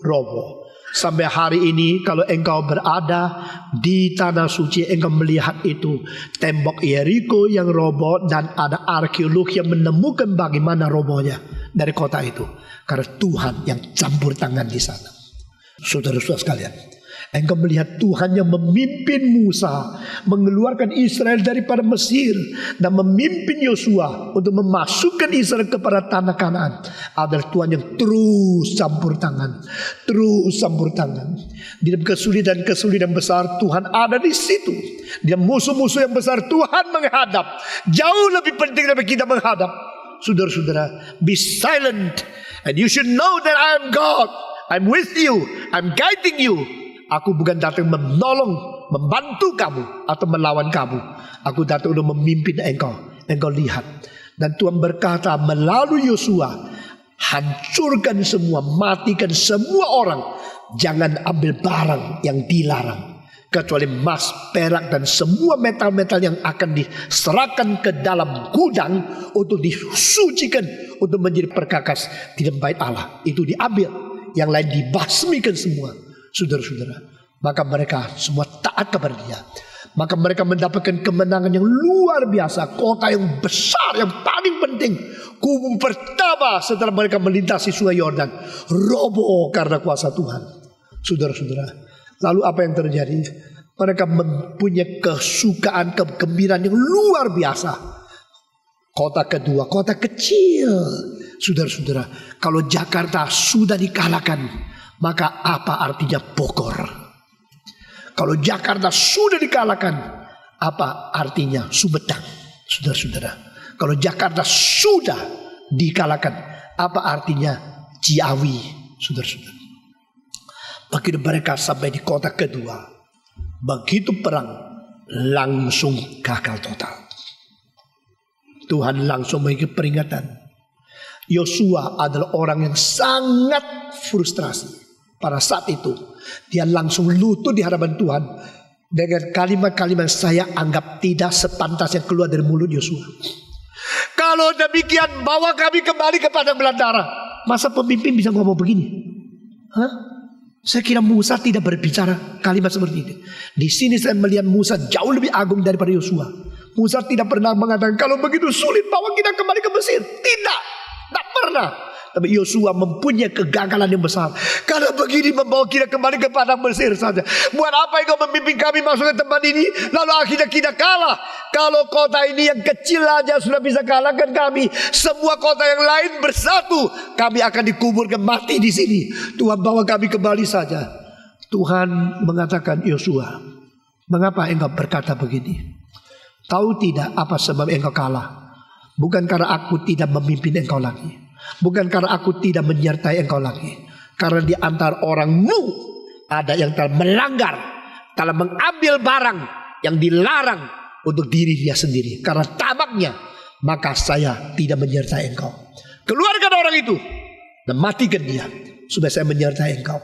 roboh. Sampai hari ini kalau engkau berada di tanah suci, engkau melihat itu tembok Yeriko yang roboh, dan ada arkeolog yang menemukan bagaimana robohnya dari kota itu. Karena Tuhan yang campur tangan di sana. Saudara-saudara sekalian, engkau melihat Tuhan yang memimpin Musa mengeluarkan Israel daripada Mesir dan memimpin Yosua untuk memasukkan Israel kepada tanah Kanaan. Adalah Tuhan yang terus campur tangan. Di dalam kesulitan besar Tuhan ada di situ. Di dalam musuh-musuh yang besar Tuhan menghadap. Jauh lebih penting daripada kita menghadap. Saudara-saudara, be silent and you should know that I am God. I'm with you. I'm guiding you. Aku bukan datang menolong, membantu kamu atau melawan kamu. Aku datang untuk memimpin engkau. Engkau lihat. Dan Tuhan berkata melalui Yosua, hancurkan semua, matikan semua orang. Jangan ambil barang yang dilarang. Kecuali emas, perak dan semua metal-metal yang akan diserahkan ke dalam gudang untuk disucikan, untuk menjadi perkakas di dalam bait Allah. Itu diambil. Yang lain dibasmikan semua. Saudara-saudara, maka mereka semua taat kepada Dia. Maka mereka mendapatkan kemenangan yang luar biasa. Kota yang besar, yang paling penting. Kubu pertama setelah mereka melintasi sungai Yordan roboh karena kuasa Tuhan. Saudara-saudara, lalu apa yang terjadi? Mereka mempunyai kesukaan, kegembiraan yang luar biasa. Kota kedua, kota kecil. Saudara-saudara, kalau Jakarta sudah dikalahkan, maka apa artinya Bogor? Kalau Jakarta sudah dikalahkan, apa artinya Sumedang? Saudara-saudara, kalau Jakarta sudah dikalahkan, apa artinya Ciawi? Saudara-saudara, begitu mereka sampai di kota kedua, begitu perang langsung gagal total. Tuhan langsung memberi peringatan. Yosua adalah orang yang sangat frustrasi. Pada saat itu dia langsung lutut di hadapan Tuhan dengan kalimat-kalimat saya anggap tidak sepantasnya keluar dari mulut Yosua. Kalau demikian bawa kami kembali ke padang belantara. Masa pemimpin bisa ngomong begini? Hah? Saya kira Musa tidak berbicara kalimat seperti itu. Di sini saya melihat Musa jauh lebih agung daripada Yosua. Musa tidak pernah mengatakan kalau begitu sulit bawa kita kembali ke Mesir. Tidak pernah. Tapi Yosua mempunyai kegagalan yang besar. Kalau begini membawa kita kembali ke padang Mesir saja. Buat apa engkau memimpin kami masuk ke tempat ini, lalu akhirnya kita kalah? Kalau kota ini yang kecil aja sudah bisa kalahkan kami, semua kota yang lain bersatu, kami akan dikuburkan mati di sini. Tuhan bawa kami kembali saja. Tuhan mengatakan, Yosua, mengapa engkau berkata begini? Tahu tidak apa sebab engkau kalah? Bukan karena aku tidak memimpin engkau lagi. Bukan karena aku tidak menyertai engkau lagi. Karena di antara orangmu ada yang telah melanggar, telah mengambil barang yang dilarang untuk diri dia sendiri. Karena tamaknya, maka saya tidak menyertai engkau. Keluarkan orang itu dan matikan dia, supaya saya menyertai engkau.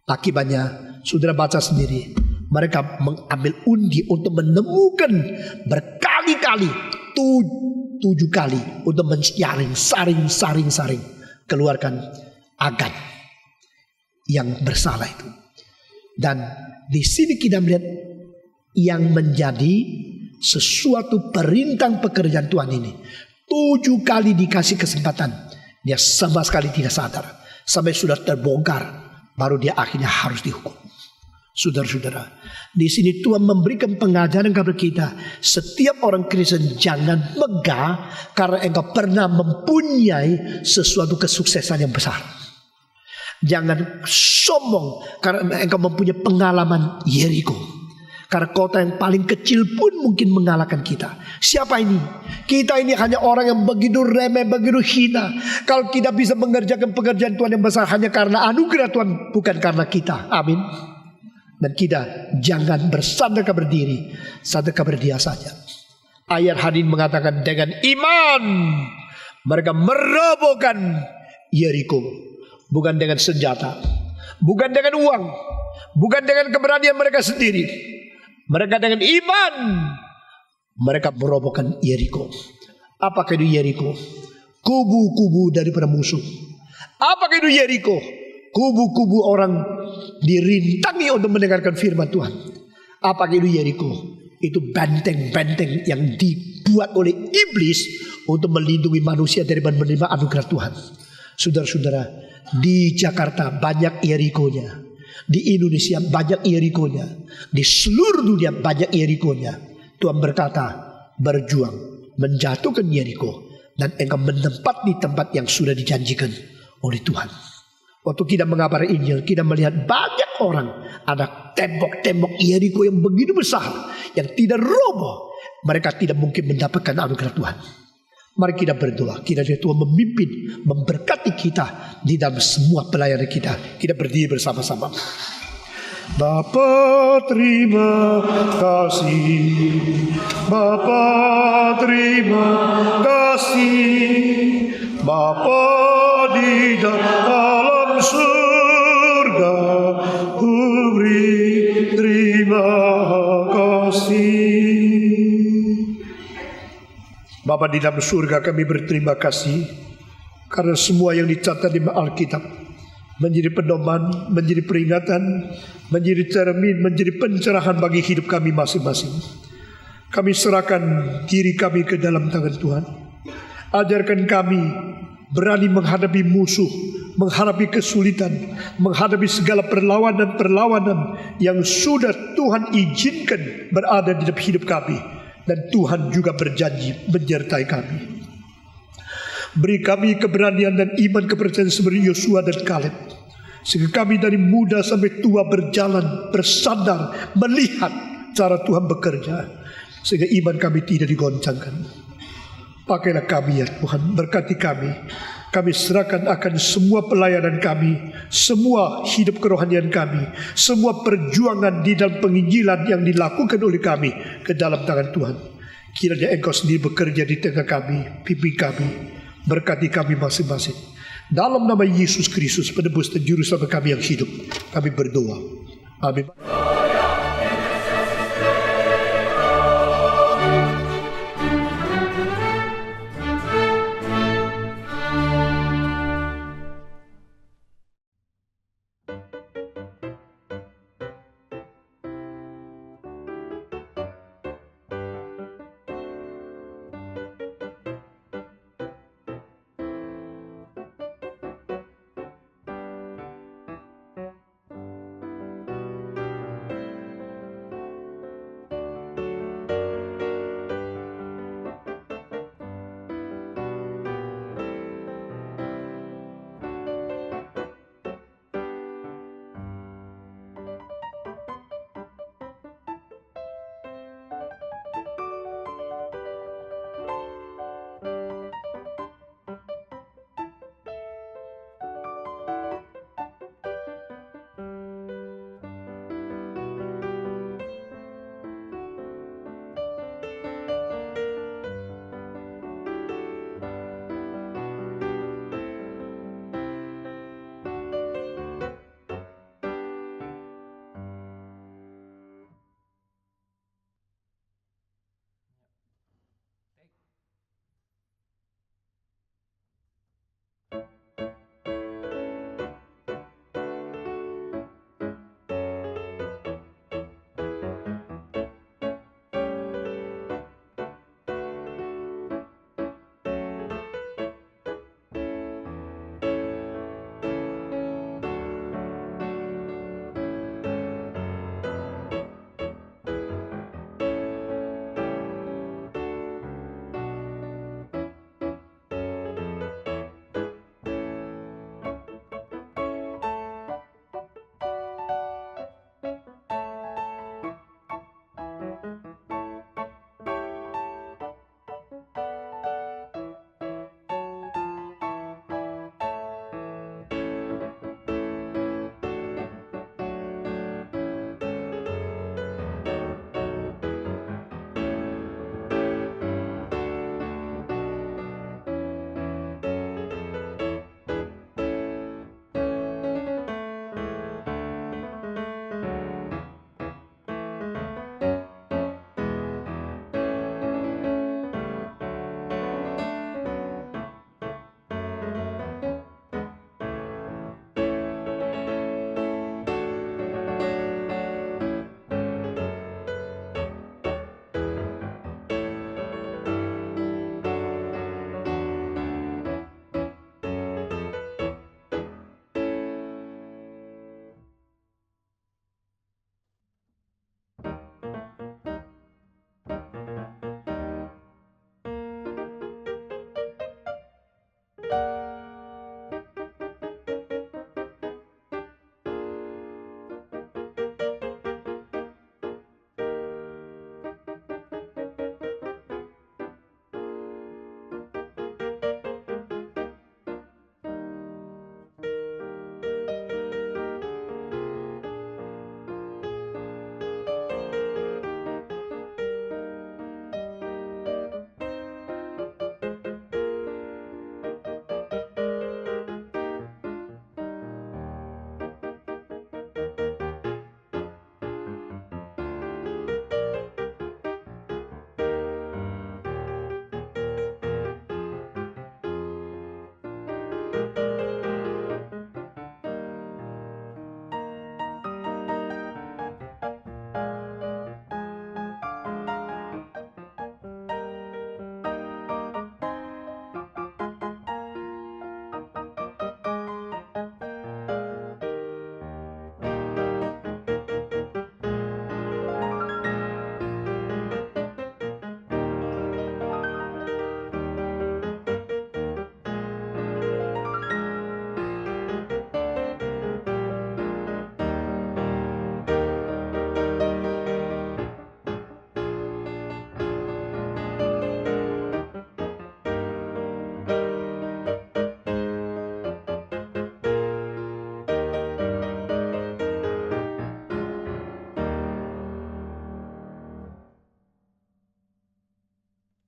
Akibatnya, saudara baca sendiri, mereka mengambil undi untuk menemukan berkali-kali 7 kali untuk menyaring, saring, keluarkan Agan yang bersalah itu. Dan di sini kita melihat yang menjadi sesuatu perintah pekerjaan Tuhan ini. 7 kali dikasih kesempatan, dia sama sekali tidak sadar. Sampai sudah terbongkar, baru dia akhirnya harus dihukum. Saudara-saudara, di sini Tuhan memberikan pengajaran kepada kita. Setiap orang Kristen jangan megah karena engkau pernah mempunyai sesuatu kesuksesan yang besar. Jangan sombong karena engkau mempunyai pengalaman Yeriko. Karena kota yang paling kecil pun mungkin mengalahkan kita. Siapa ini? Kita ini hanya orang yang begitu remeh, begitu hina. Kalau kita bisa mengerjakan pekerjaan Tuhan yang besar hanya karena anugerah Tuhan, bukan karena kita. Amin. Dan kita jangan bersandar kepada diri, sandar kepada Dia saja. Ayat hari ini mengatakan dengan iman mereka merobohkan Yeriko, bukan dengan senjata, bukan dengan uang, bukan dengan keberanian mereka sendiri. Mereka dengan iman mereka merobohkan Yeriko. Apakah itu Yeriko? Kubu-kubu daripada musuh. Apakah itu Yeriko? Kubu-kubu orang dirintangi untuk mendengarkan firman Tuhan. Apakah itu Yeriko? Itu benteng-benteng yang dibuat oleh iblis untuk melindungi manusia dari menerima anugerah Tuhan. Saudara-saudara, di Jakarta banyak Yerikonya, di Indonesia banyak Yerikonya, di seluruh dunia banyak Yerikonya. Tuhan berkata, berjuang menjatuhkan Yeriko, dan engkau menempati di tempat yang sudah dijanjikan oleh Tuhan. Waktu kita mengabarkan Injil, kita melihat banyak orang, ada tembok-tembok Yeriko yang begitu besar, yang tidak roboh. Mereka tidak mungkin mendapatkan anugerah Tuhan. Mari kita berdoa, kiranya Tuhan memimpin, memberkati kita di dalam semua pelayanan kita. Kita berdiri bersama-sama. Bapa terima kasih, Bapa terima kasih, Bapa di dalam surga, ku beri terima kasih. Bapa di dalam surga, kami berterima kasih karena semua yang dicatat di Alkitab menjadi pedoman, menjadi peringatan, menjadi cermin, menjadi pencerahan bagi hidup kami masing-masing. Kami serahkan diri kami ke dalam tangan Tuhan. Ajarkan kami berani menghadapi musuh, menghadapi kesulitan, menghadapi segala perlawanan-perlawanan yang sudah Tuhan izinkan berada di dalam hidup kami. Dan Tuhan juga berjanji menyertai kami. Beri kami keberanian dan iman kepercayaan seperti Yosua dan Kaleb, sehingga kami dari muda sampai tua berjalan, bersandar, melihat cara Tuhan bekerja, sehingga iman kami tidak digoncangkan. Pakailah kami ya Tuhan, berkati kami. Kami serahkan akan semua pelayanan kami, semua hidup kerohanian kami, semua perjuangan di dalam penginjilan yang dilakukan oleh kami ke dalam tangan Tuhan. Kiranya Engkau sendiri bekerja di tengah kami, pimpin kami, berkati kami masing-masing. Dalam nama Yesus Kristus, penebus dan juru selamat kami yang hidup, kami berdoa. Amin.